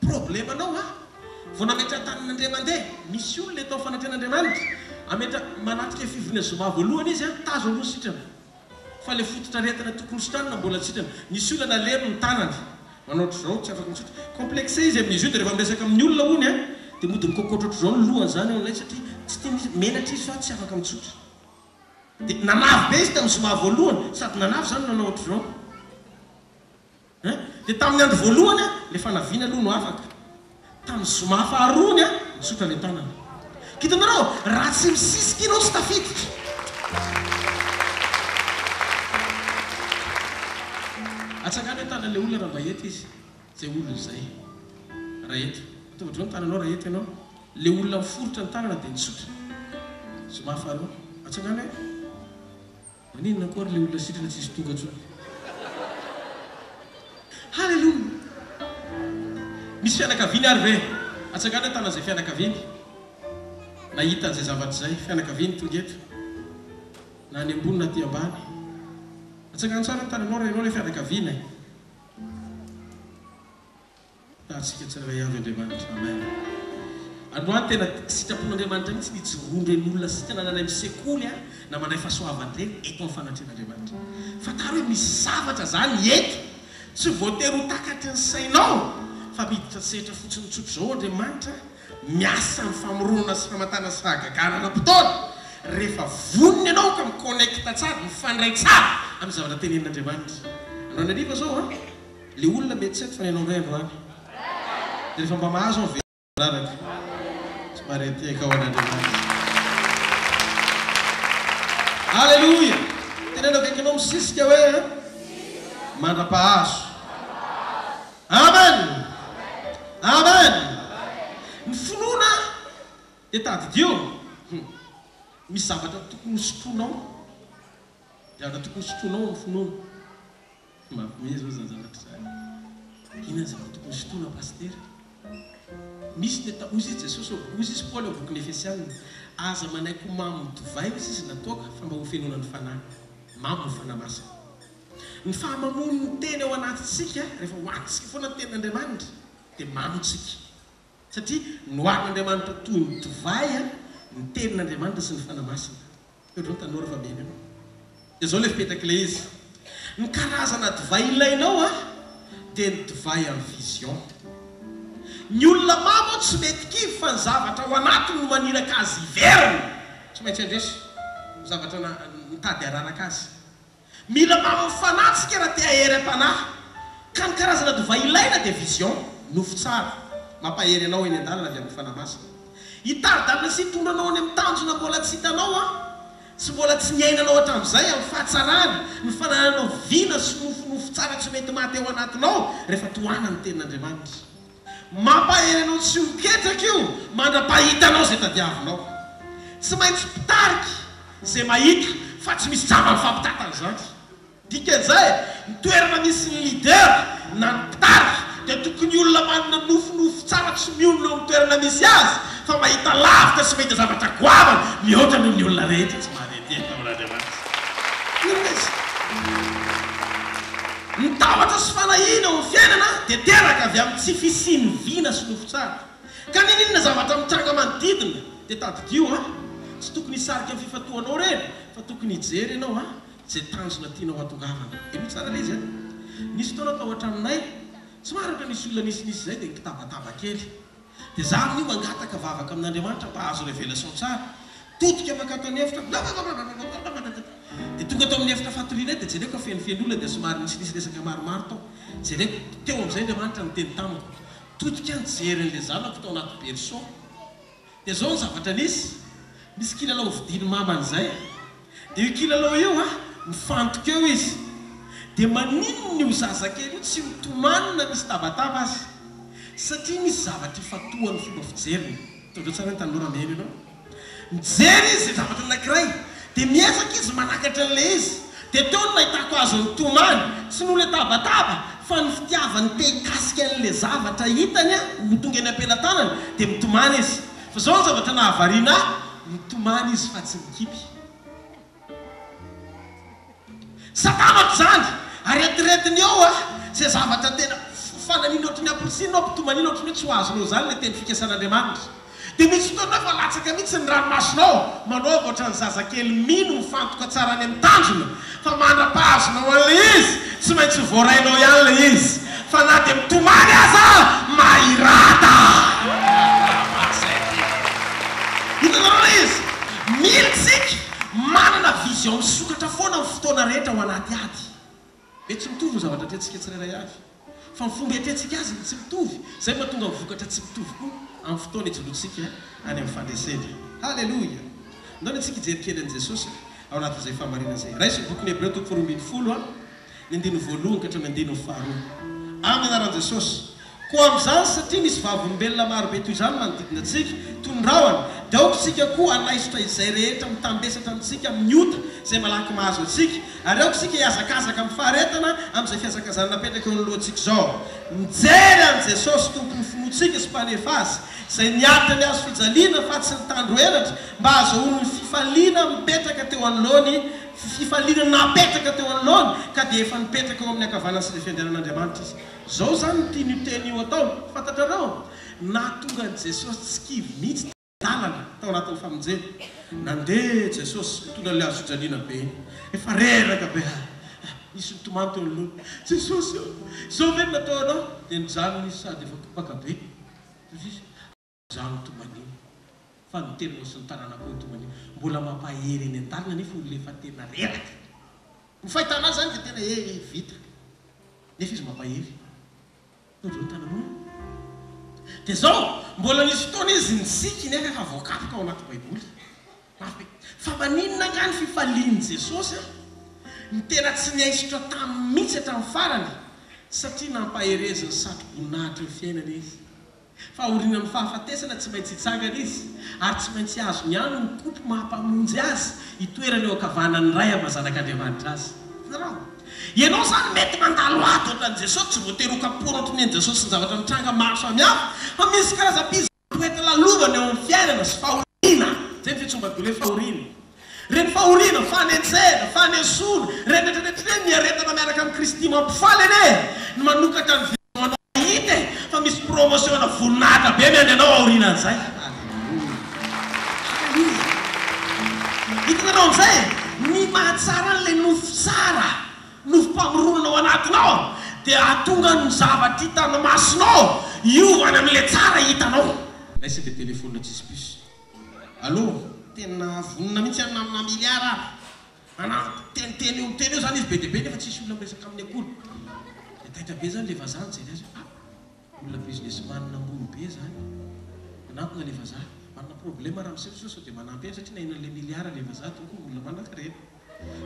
problema anao vao nametra tanin'andria mandeha misy olona atao fananten'Andriamanitra ametra manatrika fivoriana zoma voalohany izy tazo aloha sitrana fa le fototra retina tokony sitranina mbola sitrana misy olona leriny ny tanany manao ohatr'izao tsy afaka mitsotra complexe izy amin'izy io dia rehefa miresaka amin'ny olona hony dia mody mikokotra ohatr'izao ny lohany zany ao ilay satria tsy tiany menatra izy fa tsy afaka mitsotra dia nanavy be izy tamin'ny zoma voalohany sady nanavy zany nanao ohatr'izao dia tamin'ny andro voalohany le fanaviana aloha no afaka tamin'ny zoma faharoany mitsotra le tanana kitanareo raha tsy misisika ianao tsy tafiditra atsakany hoe tanan'le olona raha mba ety izy zay olona izay raha eto ataovatra hoe ny tananao raha ety ianao le olona miforotra ny tanana dia mitsotra zoma faharoa atsakany hoe maninona koa ry le olona sitrana tsy isy tonga tsony. Halleluia. Misy fianakaviany ary ve atsakany hoe tanan'izay fianakaviany nahita an'izay zavatra izay fianakaviany tonga eto na any ambony na ty ambany atsakany tsara ny tananao raha ianao ilay fianakaviana tatsika tsirairay avy Andriamanitra. Amen. Androany tena sitrapon'Andriamanitra mihitsy nijoroandro ny olona sitrana nanay amin'ny sekoly na manay fahasoavany ireny eto amin'ny fanatren'Andriamanitra fataro hoe misy zavatra zany eto tsy voatery ho takatry ny sainao fa miditra sehatra fotsiny tsotro zao Andriamanitra miasa ny famoronana sy famatana sy fahagaganana mpitaona rehefa voniny ianao ka miconnecta tsara mifandray tsara amin'ny zavatra tenenin'Andriamanitra. Anao ny ariva zao le olona mety tsy eto fa nianao indray androany dia rehefa mba mahazo ao velaraka tsy maretiaka ao an'Andriamanitra. Alleluia. Tenenao kaiky anao misisika hoe mandra-pahazo. Amen. Amen. Ny finoana dia tadidio misy zavatra tokony sotroinao zavatra tokony sotroinao ny finoana mampime zao zany zavatra zany inona zavatra tokony sotroina paster misy dia ozy izy Jesosy ozy izy Paoly ao boky ny Efesianina aza manaiko mamy divay izy izy natoaka fa mba ho finoana ny fanahy mamy ny fanahy masina ny fahamamono ny teny ao anatintsika rehefa hoantsika foana ny tenin'Andriamanitra dia mamontsika satria noarin'Andriamanitra toy ny divay ny tenin'Andriamanitra sy ny fanahy masina ohatr'izao tanora fa mena ianao dia zao le fipetraka ilay izy ny karazana divay ilainao dia ny divay amin'ny vision. Ny olona mamo tsy mety kivy fa ny zavatra ao anatiny no maniraka azy iveriny tsy maintsy andresy zavatra mitady araraka azy mila mamo fanatsika raha tia herim-panahy ka ny karazana divay ilaina dia vision nofo tsara mampahery anao eny an-dalana avy amin'ny fanahy masina Hitardana sy tondranao any amin'ny tanjona mbola tsy hitanao a, sy mbola tsy niainanao hatramin'izay amin'ny fahatsarany ny fanananao vina sy nofonofo tsara tsy mety maty ao anatinao rehefa tohana ny tenin'Andriamanitra. Mampahery anao tsy miketraka io mandra-pahitanao izay tadiavinao. Tsy maintsy pitariky izay mahita fa tsy misy jamba mifampitatana izany. Dikan'izay ny toerana misy ny leader na ny pitariky dia tokony olona manana nofonofo tsara tsy mionona amin'ny toerana misy azy fa mahita lavitra sy mahita zavatra goavana mihoatra noho ny olona rehetra tsy maharety taon'Andriamanitra. Ny tahotra sy fanahiana amin'ny fiainana dia teraka avy amin'ny tsy fisiany vina sy nofo tsara. Ka ninona zavatra mitranga manodidina dia tadidio tsy tokony hisarika amin'ny fifatoanao reny fa tokony hijery ianao izay tanjona tianao hatongavana. Eno tsara ilay izy nisy fotoana tao hatraminay somary ohatra nisy olona nisy izay dia kitabataba kely dia za amin'io mangataka vavaka amin'Andriamanitra mba azo révélation tsara. Totika makato ny efitra dia tonga tao amin'ny efitra fatoriana dia jereko fenofeno olona dia somary nisy resaka maromaro tao. Jereko teo amin'izay Andriamanitra niteny tamiko, totika nijery an'ilay zanako tao anaty berceau. Dia zao ny zavatra misy kilalao vidiny maman'izay. Dia io kilalao io mifantoka eo izy. Dia maninona io zazakely io tsy mitomanina misy tabataba azy satria misy zavatra ifatohany fomba fijeriny. Tondro tsara ny tanora miheno ianao. Mijery izy zavatra anankiray dia miezaka izy manakatra an'ilay izy. Dia teo no nahitako azo nitomany tsy no le tabataba fa ny fitiavany te hikasika an'ilay zavatra hitany no tonga any ampelantanany dia mitomany izy. Fa zao ny zavatra nahavariana mitomany izy fa tsy mikipy. Satana ohatr'izany aretiretiny eo izay zavatra tena fananiana ohatry ny ampolisinao mpitomaniana ohatry ny hoe tsy ho azonao izany ilay teny fikasan'Andriamanitra. Dia misy fotoana fa latsaka mihitsy ny ranomasonao manaova ohatran'ny zazakely mino mifantoka tsara any amin'ny tanjona fa mandra-pahazonao an'ilay izy tsy maintsy voarainao ihany ilay izy fa na dia mitomany aza mahirata. Hitanao ilay izy militsika manana vision misokatra foana amin'ny fotoana rehetra ao anaty ady. Mety tsy mitovy ny zavatra atrentsika tsirairay avy fa ny fomba atrentsika azy tsy mitovy. Zay mahatonga mivokatra tsy mitovy koa amin'ny fotoana ijolotsika any amin'ny fandreseny. Halleluja. Ndao antsika hijery kely an'i Jesosy ao anatin'izay famarinana izay. Raisy ny boky ny Hébreu toko 12 ny 1 ka hatramin'ny 1 amin'ny anaran'i Jesosy. Koa amin'izany satria nisy vavolombelona marobe toy izany manodidina antsika toy ny rahona dia aokontsika koa hanaisotra izay rehetra mitambesatra amintsika miota izay malaky mahazo antsika ary aokontsika hiazakazaka amin'ny faharetana amin'izay fiazakazana napetraka eo anoloantsika izao. Mijery an'i Jesosy tompony finoantsika sy mpanefa azy izay niaritra ny azo fijaliana fa tsy nitandro helatra mba ahazoany ny fifaliana mipetraka teo anoloany fifaliana napetraka teo anoloany ka dia efa nipetraka eo amin'ny akavanana sy ilay fianderan'Andriamanitra izy. Zao zany ny tiany teny io atao fantatrareo nahatonga an'i Jesosy tsy kivy mihitsy lalana tao anatin'ny famonjena. Nandeha Jesosy mitondra ilay azo fijaliana be iny efa reraka be nisy nitomany teo anoloany. Jesosy zao ve natao anao dia nijanona izy sady efa kopaka be zany tomaniny fa nitenao sy ny tanàna koa tomaniny mbola mampahery eny an-talina nefa olona efa tena reraka. Ny fahitana azy zany dia tena vita nefa izy mampahery. Dia zao mbola nisy fotoana izy nisiky nefa efa voakapoka ao anaty baiboly. Fa maninona nga ny fifalian'i Jesosy ny tena tsy niaisotra tamin'ny mihitsy hatramin'ny farany satria nampahereziny satroboninahitra ny fiainana izy. Fa oriana amin'ny fahafatesana tsy maintsy hitsangana izy ary tsy maintsy azo ihany ny kopy mahampamonjy azy hitoerana eo ankavanany ray amazanak'Andriamanitra azy. Ianao zany mety mandalo ato ohatran'i Jesosy tsy voatery ho kapoana ohatry ny an'i Jesosy sy ny zavatra mitranga maro samihafa fa misy karazam-pizy toetra lalovana eo amin'ny fiainana sy fahoriana. Zay ny fitsombabe fahoriana. Reny fahoriana, fanenjena, fanesona, reny rehetrarehetra miaretana miaraka amin'ny Kristy mampifaly ene ny manokatra ny visionao hita fa misy promotion voninahitra be miandry anao aoriana an'izay. Hitanao amin'izay ny mahatsara an'ilay nofo tsara nofo mpamoronana ao anatinao dia atonga ny zavatra hitana masonao hiovana amin'ilay tsara hitanao. Laisy ilay telefona tsisy piso. Allô tena vonina mihitsy amina miliara teniteny eo zany izy be dia be nefa tsisy olona miresaka amin'ny akory. Dia taitra be zany ilay vazaha jery azy olona businessman ambony be zany manatona ilay vazaha manana problema raha miseho so dia manampy satria na hinan'le miliara le vazaha toko olona manankarena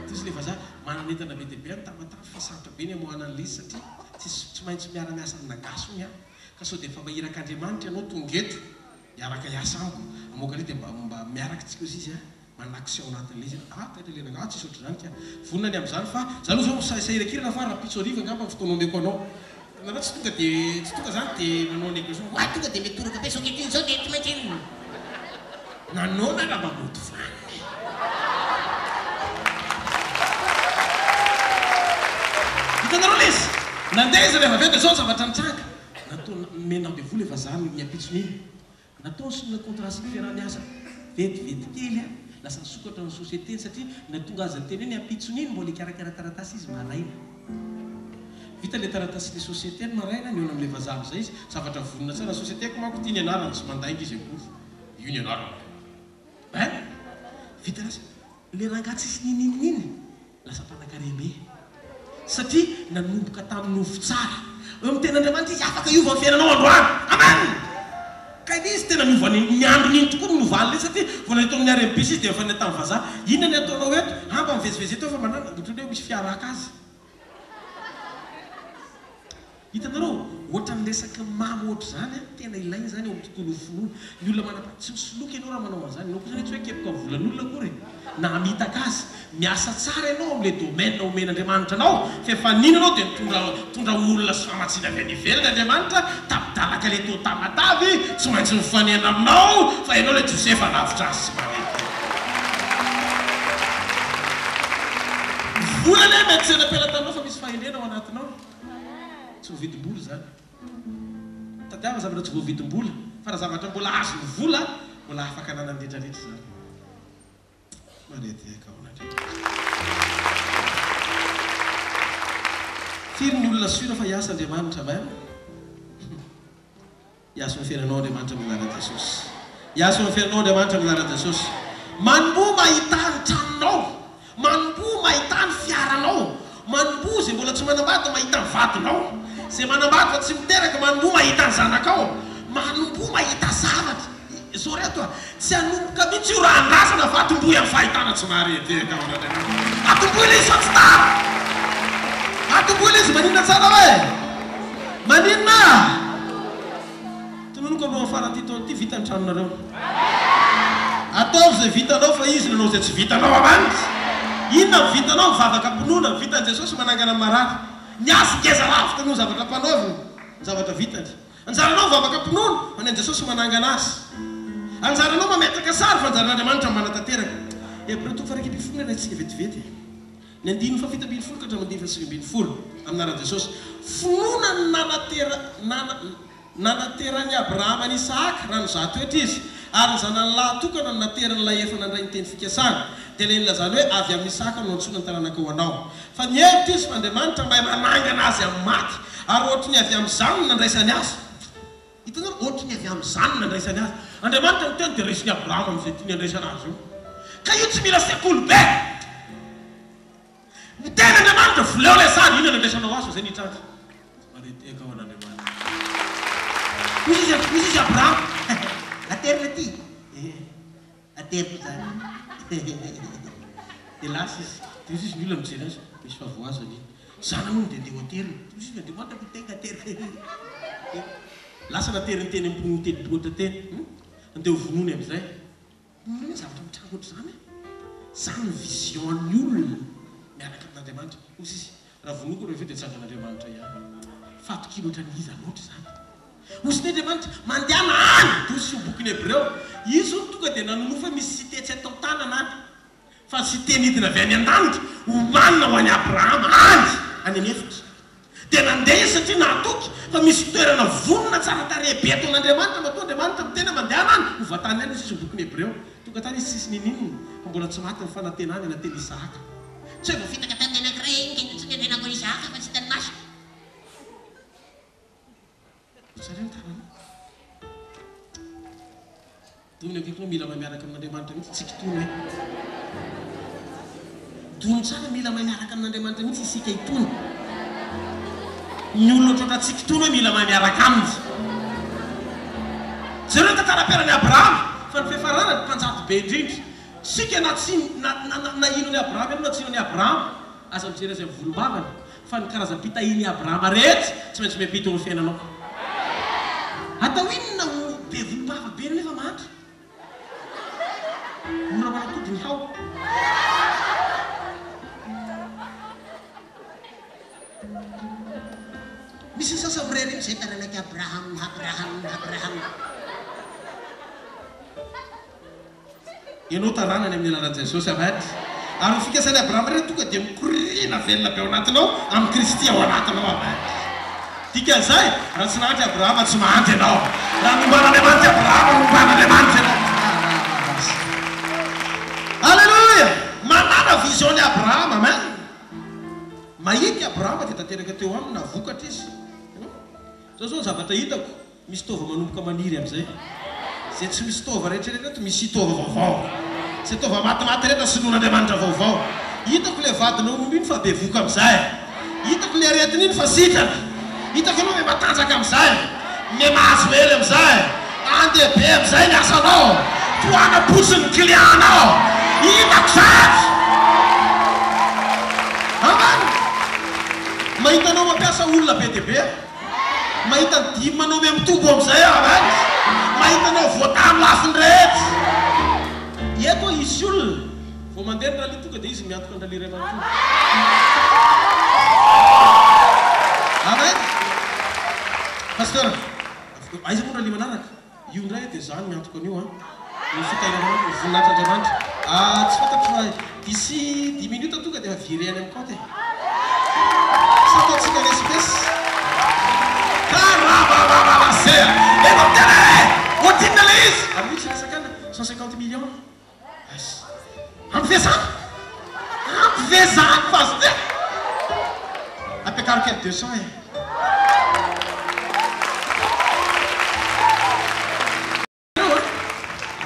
tisy le vazaha manana entana be deabe any tamatafy fa sarotra be ny amohanany lizy satria tsy maintsy miara-miasa ny nagasony a ka sao dia efa mahirak'Andriamanitra ianao tongeto hiaraka hiasa amiko amoaka le dia mba miaraka tsika ozy izy a manakisy ao anatin'le izy taitra tsisy oatra zany ka vonona ny amin'izany fa za aloha zao sahirakirana fa raha pitso ariva angamba ny fotoana omeko anao nareo tsy tonga zany dia manao négociation Wa tonga dia metoraka be soketriny zao dia tsy maintsy nanao na raha mamoto vany hitanareo lesy nandeha izy rehefa aveo dia zao zavatra nitsanga natao mena ambe vola efa zany miapitson'iny natao sonina contrat sy fiarahany asa vetivety kely a lasa nisokatra ny société satria natonga azy ny teny hoe ny apitson'iny mbola ikarakara taratasy izy maraina vita le taratasy le société ny maraina ny eo amin'le vazaha zay izy zavatra vonona tsara société ko manko tia ny anarana sy mandainga izy akory io ny anarana vita lasa le rangatsy isy ninininy lasa mpanan-karebe satria nanomboka tamin'ny ofo tsara eo amin'ny ten'Andriamanitra izy afaka iova ny fiainanao androany amen ka izy tena miovany miandrony iny tokoa ny novaly le satria vola ataony ary ambisy izy dia efa ny tamin'ny vazaha inona ny ataonao eto hamba mivezivezy eto fa manana ohatrany hoe misy fiaraka azy hitanareo ohatran'ny resaka mamy ohatr' zany a tena ilainy zany eo amin'ny tontolo finoana ny olona manapa tsy misoloky ianao raha manao an'izany nao koa zany tsy hoe kepoka volan'olona akory na hamitaka azy miasa tsara ianao amin'le domaine omen'Andriamanitra anao fa efa nina anao dia mitondra olona sy famatsina avy any ivelany Andriamanitra tapidalaka le tao tamatavy tsy maintsy mifanena aminao fa ianao le Josefa lavitra azy sy manety volana e mety senam-pelatanao fa misy fahendrena ao anatinao tsy voavidim-bola zany tadiava zavatra tsy voavidim-bola fa raha zavatra mbola azo ny vola mbola afaka nanandretrarehetra zany marety akaonandretra firy ny olona sura fa hiasa Andriamanitra ma hiasa ny fiainanao Andriamanitra amin'ny anarana Jesosy hiasa ny fiainanao Andriamanitra amin'ny anarana Jesosy manombo mahita ny tranonao manombo mahita ny fiaranao manombo zay mbola tsy manambady mahita ny vadinao zay manambady fa tsy miteraka manombo mahita ny zanakao manombo mahita zavatra zao reto a tsy hanomboka mihitsy io raha andrasana fa atomboy amin'ny fahitana tsy mahareteka atomboy le izy fa tsy tara atomboy le izy maninona tsara hoe maninona tononoko aloha farany ty ty vita ny tranonareo ataovy zay vitanao fa izy nanao zay tsy vitanao amanitsy inona vitanao mivavaka mponona vitan'i Jesosy manangana marary niasy ngeza lavitra no zavatra mpanaoviny zavatra vitany anjaranao mivavaka mponona manen'i Jesosy manangana azy anjaranao mametraka sary fa anjaran'Andriamanitra manatanteraka Hébreux toko fairaky ambin'ny folo ny raintsika vetivety ny andiny fa fito ambin'ny folo ka hatramin'ny andiny fa sivy ambin'ny folo amin'ny anaran'i Jesosy finoana nanaterany Abrahama ny Isaaka raha no zatoetra izy ary ny zanany lahy tokana no nateran'ilay efa nandray ny teny fikasana dia lenina zany hoe avy amin'ny Isaaka no antsona ny taranaka ho anao fa ny hevitra izy fa Andriamanitra mahay manangana azy amin'ny maty ary ohatry ny avy amin'ny zany nandraisany azy hitanao ohatry ny avy amin'ny zany nandraisany azy Andriamanitra ny teny dia raisiny Abrahama amin'izay tiany andraisana azy io ka io tsy mila sekoly be ny teny Andriamanitra voleo le zany ino nandraisanao azy zay nitratra mareteka ao an'Andriamanitra misy izy Abrahama aterina ty aterina zany dia lasa izy dia izy ny olona mijery azy misy favoazany iny zana moa dia andeha ho aterina izy Andriamanitra miteny aterina lasa nateriny teny amin'ny teny boatra teny andeha ho vonony amin'izay ny zavatra mitrango ohatr' zany zany vision ny olona miaraka amin'Andriamanitra ozy izy raha vonoko rehefa dia tsangan'Andriamanitra ihany fatokilo ohatran'ny iza loatra zany ozy ny Andriamanitra mandehana any dozy io boky ny Hébreux izy no tonga dia nanonofa misy cité tsy atao tanana any fa cité nidina avy any an-danitra homanina ho any Abrahama any anefitra dia nandeha izy satria nahatoky fa misy toerana vonona tsara tarehy be ataon'Andriamanitra matao Andriamanitra mitena mandehana any hovatany any izy boky ny Hébreux tonga tany izy sisy nininina fa mbola tsy maty ny fanantenany anateny Isaaka tsy voafitaka tamin'ny anankiray iny tsy nenenako Isaaka fa tsy tany maso tsara ny tanana dony akaikinao mila mahay miaraka amin'Andriamanitra mihitsy isika itony hoe dony tsara mila mahay miaraka amin'Andriamanitra mihitsy isika itony ny olona ohatraotratsika itony hoe mila mahay miaraka aminy zareo tantara-piarany Abrahama fa ny fiafarana ny mpanjato be indrindra sika na ino ny Abraham eno na tsy ino ny Abraham asa mijery azy amin'ny volombavany fa ny karazam-pitahiny Abraham rehetra tsy maintsy miampita ho fiainanao atao inona be volombava be nefa matra mora manatody ny hao misy sasa mirery iny zay taranaka Abraham ianao taranany amin'ny alalan'i Jesosy abady ary ny fikasany Abraham rehetra tonga dia mikorina velona be ao anatinao amin'ny Kristy ao anatinao abady dikan'izay raha tsy nahatry Abraham tsy mahanty ianao raha nomban'Andriamanitra Abraham nomban'Andriamanitra ianao alleluia manana vision ny Abraham amen mahity Abraham dia tanteraka teo aminy na vokatra izy zao ny zavatra hitako misy tova manomboka maniry amin'izay zay tsy misy tova rehetrarehetra misy tova vaovao zay tova matimaty rehetra sinoan'Andriamanitra vaovao hitako le vadinao momba iny fa be voka amin'izay hitako le aretiny iny fa sitrana hitako ianao me matanjaka amin'izay me mahazo hely amin'izay andehibe amin'izay ny asanao toana posiny clientanao hitako sady amen mahitanao mampiasa olona be dia be mahita dimy manao me mitombo amin'izay amen mahitanao voatany lafiny rehetra eto isy olona vao mandeha ny rally tonga dia izy miantoka andraliry amanoto amen pasteur aiza moa raly manaraka io ndray dia zany miantoka an'io ny fitainanao voninahitran'Andriamanitra tsy fantatro fa d'ici 10 minutes tonga dia vireny amin'ny côte sy ataontsika l'espèce karabababasea eno tele otinna le izy amin'ny tsy lasakana 150 millions ampivezany pasteur ampiakarokely 200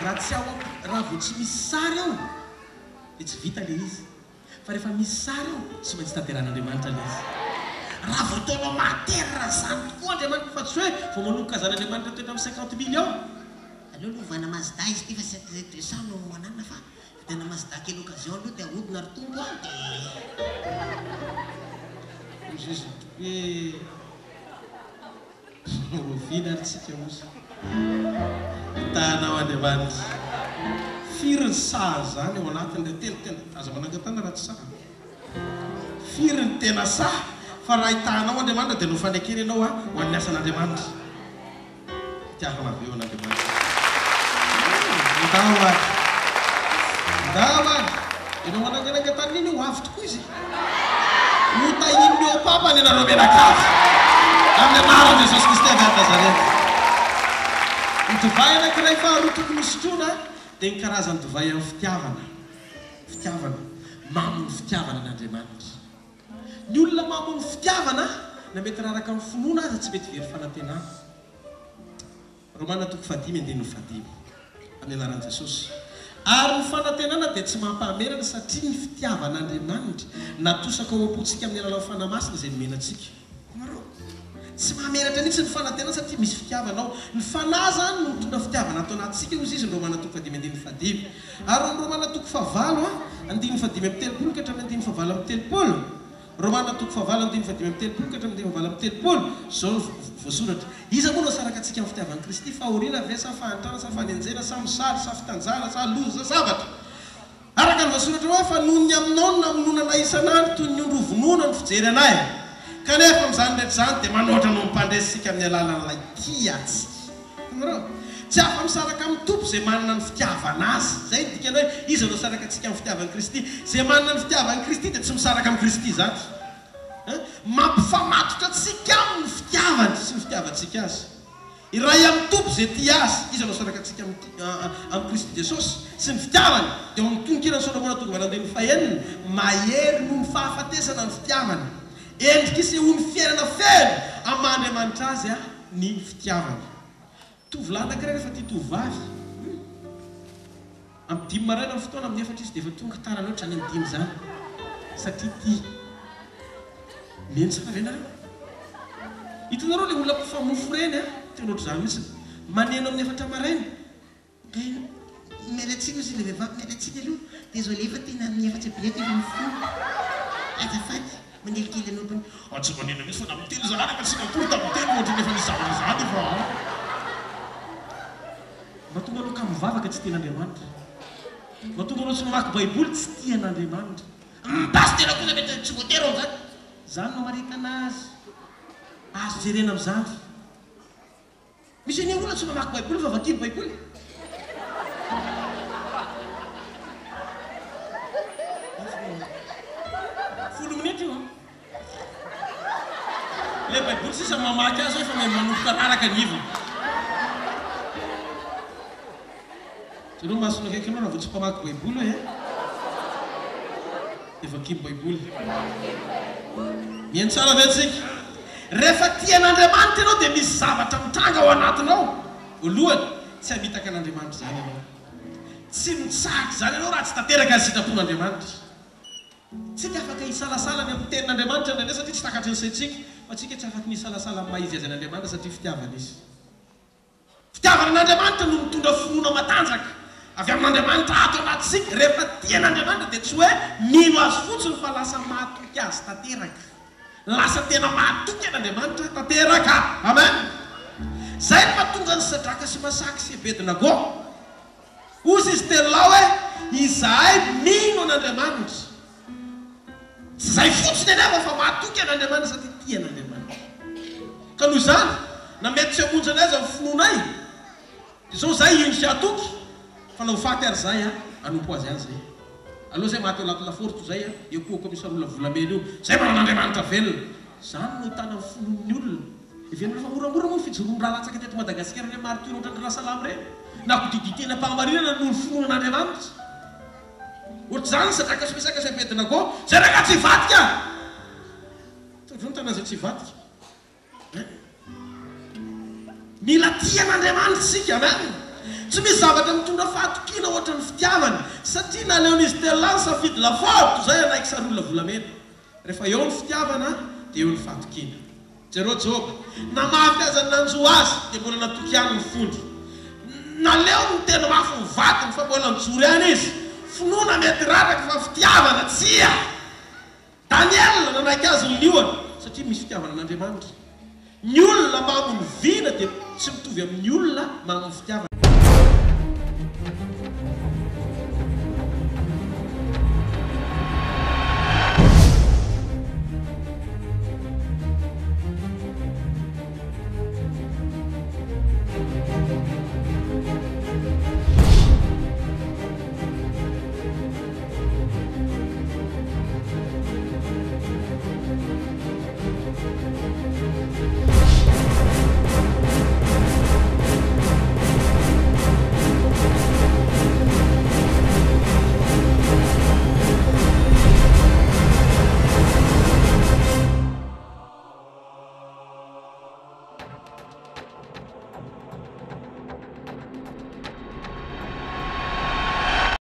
raha tsy ao raha vao tsy misy sary ao dia tsy vita le izy fa rehefa misy sary ao tsy maintsy tanteran'Andriamanitra le izy raha vao taonao materina zany tokoa Andriamanitra fa tsy hoe vao manomboka zan'Andriamanitra toetra amin'ny 50 millions aleo lovana Mazda izy ty fa 700 no manana fa tena Mazda quelle occasion aloha dia ahodina ry tombo any dia juge hoe rovina ary tsika ozy hitanao Andriamanitra firy ny saha zany ao anatin'ilay tena tena aza manangatana raha tsy saha firy ny tena saha fa raha hitanao Andriamanitra dia nofanekeny ianao ho an'ny asan'Andriamanitra tiahana avy eo an'Andriamanitra ndao any ianao mananganangatany iny ho avy tokoa izy notahiny eo papany ianareo menakavy amin'ny anaran'i Jesosy Kristy avy any Nazareta ny divay anankiray faharoa tokony sotroana dia ny karazany divay amin'ny fitiavana mamony fitiavana an'Andriamanitra ny olona mamony fitiavana na mety raraka amin'ny finoana aza tsy mety very fanantenana Romana 5:5 amin'ny anaran'i Jesosy ary ny fanantenana dia tsy mampahamerana satria ny fitiavan'Andriamanitra natosaka ao am-pontsika amin'ny alalan'ny fanamasina izay nomenantsika tsy mahameratra mihitsy ny fanantenana satria misy fitiavanao ny fanahy zany no mitondra fitiavana atao anatsika izy izy ny Romana 5:5 ary ny Romana 5:7 ka hatramin'ny 5:7 Romana 5:7 ka hatramin'ny 5:7 zao voasoratra iza moa no asaraka antsika amin'ny fitiavan'i Kristy fa oriana ve sa fahantrana sa fanenjena sa misaly sa fitanjana sa loza sa zavatra araka ny voasoratra hoe fa noho ny aminao no namononana isan'andro toy ny ondrovonoana ny fijery anay kanefa amin'izany rehetra zany dia manoatra no mipandresitsika amin'ny alalan'ilay tiatsika tsy afa misaraka amin'ny tompo izay manana ny fitiavana azy zay ny dikany hoe iza no asaraka antsika amin'ny fitiavan'i Kristy izay manana ny fitiavan'i Kristy dia tsy misaraka amin'ny Kristy zany mampifamatotra atsika amin'ny fitiavany sy ny fitiavantsika azy iray amin'ny tompo izay tia azy iza no asaraka antsika amin'ny Kristy Jesosy sy ny fitiavany dia mitononkirany Solomona tonga valandeha ny faheniny mahery no ny fahafatesana ny fitiavany endrika iseho ny fiainana feno amin'Andriamanitra azy ny fitiavany tovolahy anankiray rehefa tia tovovavy amin'ny 5 maraina amin'ny fotoana amin'ny 4 izy dia efa tonga tarany ohatrany amin'ny 5 zany satria tia meny tsara ve nareo hitanareo le olona mpifamofo reny tena ohatr'izany mihitsy maneno amin'ny 4 maraina mialatsiny sy le vehivavy mialatsiny aloha désolé fa tena niefatsa bilety efa mifolo azafady manelikely anopany tsy manina misy fa na miteny zany fa tsika porta miteny ohatrany efa nisy zavatra zany fa mahatonga anao ka mivavaka tsy tian'Andriamanitra mahatonga anao tsy mamaky baiboly tsy tian'Andriamanitra basy tena kosa mety tsy voatero am'zany zany no maritana azo jerena am'zany misy anie olona tsy mamaky baiboly fa vakiny baiboly folo minitra io le baiboly sisa mamaky azy hoe fa mahay manompoka anaraka anivony zareo masona kaiky anao raha vao tsy mpamaky baiboly hoe dia vakiny baiboly mihaino tsara ve tsika rehefa tian'Andriamanitra ianao dia misy zavatra mitranga ao anatinao voalohany tsy hamitaka an'Andriamanitra zany ianao tsy mitsaky zany ianao raha tsy tanteraka ny sitrapon'Andriamanitra tsika afaka hisalasalany amin'ny tenin'Andriamanitra ndraindray satria tsy takatry ny saitsika fa tsika tsy afaka nisalasala amin'ny maizy azy an'Andriamanitra satria fitiavana izy fitiavana an'Andriamanitra no mitondra finoana matanjaka avy amin'Andriamanitra ato anatsika rehefa tian'Andriamanitra dia tsy hoe mino azy fotsiny fa lasa mahatoky azy tanteraka lasa tena mahatoky an'Andriamanitra tanteraka amen zay no mahatonga ny Sadraka sy Mesaky sy Abednego ozy izy telao hoe izahay mino an'Andriamanitra tsy zay fotsiny anefa fa mahatoky an'Andriamanitra satria tian'Andriamanitra ka noho izany na mety tsy hamonjy anay aza amin'ny finoanay dia zao zay ino sy atoky fa laho faty ary zay anompo azy any zay aloha zay maty anaty laforto zay eokoako misy arolona volamena io zay manan'Andriamanitra velona zany no hitana fonon'ny olona ivenona fa moramora moa fijoroany raha latsaka teto Madagasikara re martyr ohatrany rahasalamy reny na kodiditena mpahamarinana noho ny fononan'Andriamanitra ohatry zany Sadraka sy Mesaky sy Abednego zay raka tsy vadika todro ny tanàna zay tsy vadika mila tian'Andriamanitra sika amen tsy misy zavatra mitondra fahatokiana ohatra ny fitiavana satria naleon'izy telany safidy laforto zay anaiky sarolona volamena rehefa eo ny fitiavana dia eo ny fahatokiana jereo joba namafy azy nanjo azy dia mbola natoky any ny fondro naleo ny tena mafy ny vatiny fa mbola nijory any izy finoana mety rataka fa fitiavana tsia Daniel nanaiky azy ny liona satria misy fitiavana an'Andriamanitra ny olona mamono vina dia tsy mitovy amin'ny olona mamono fitiavana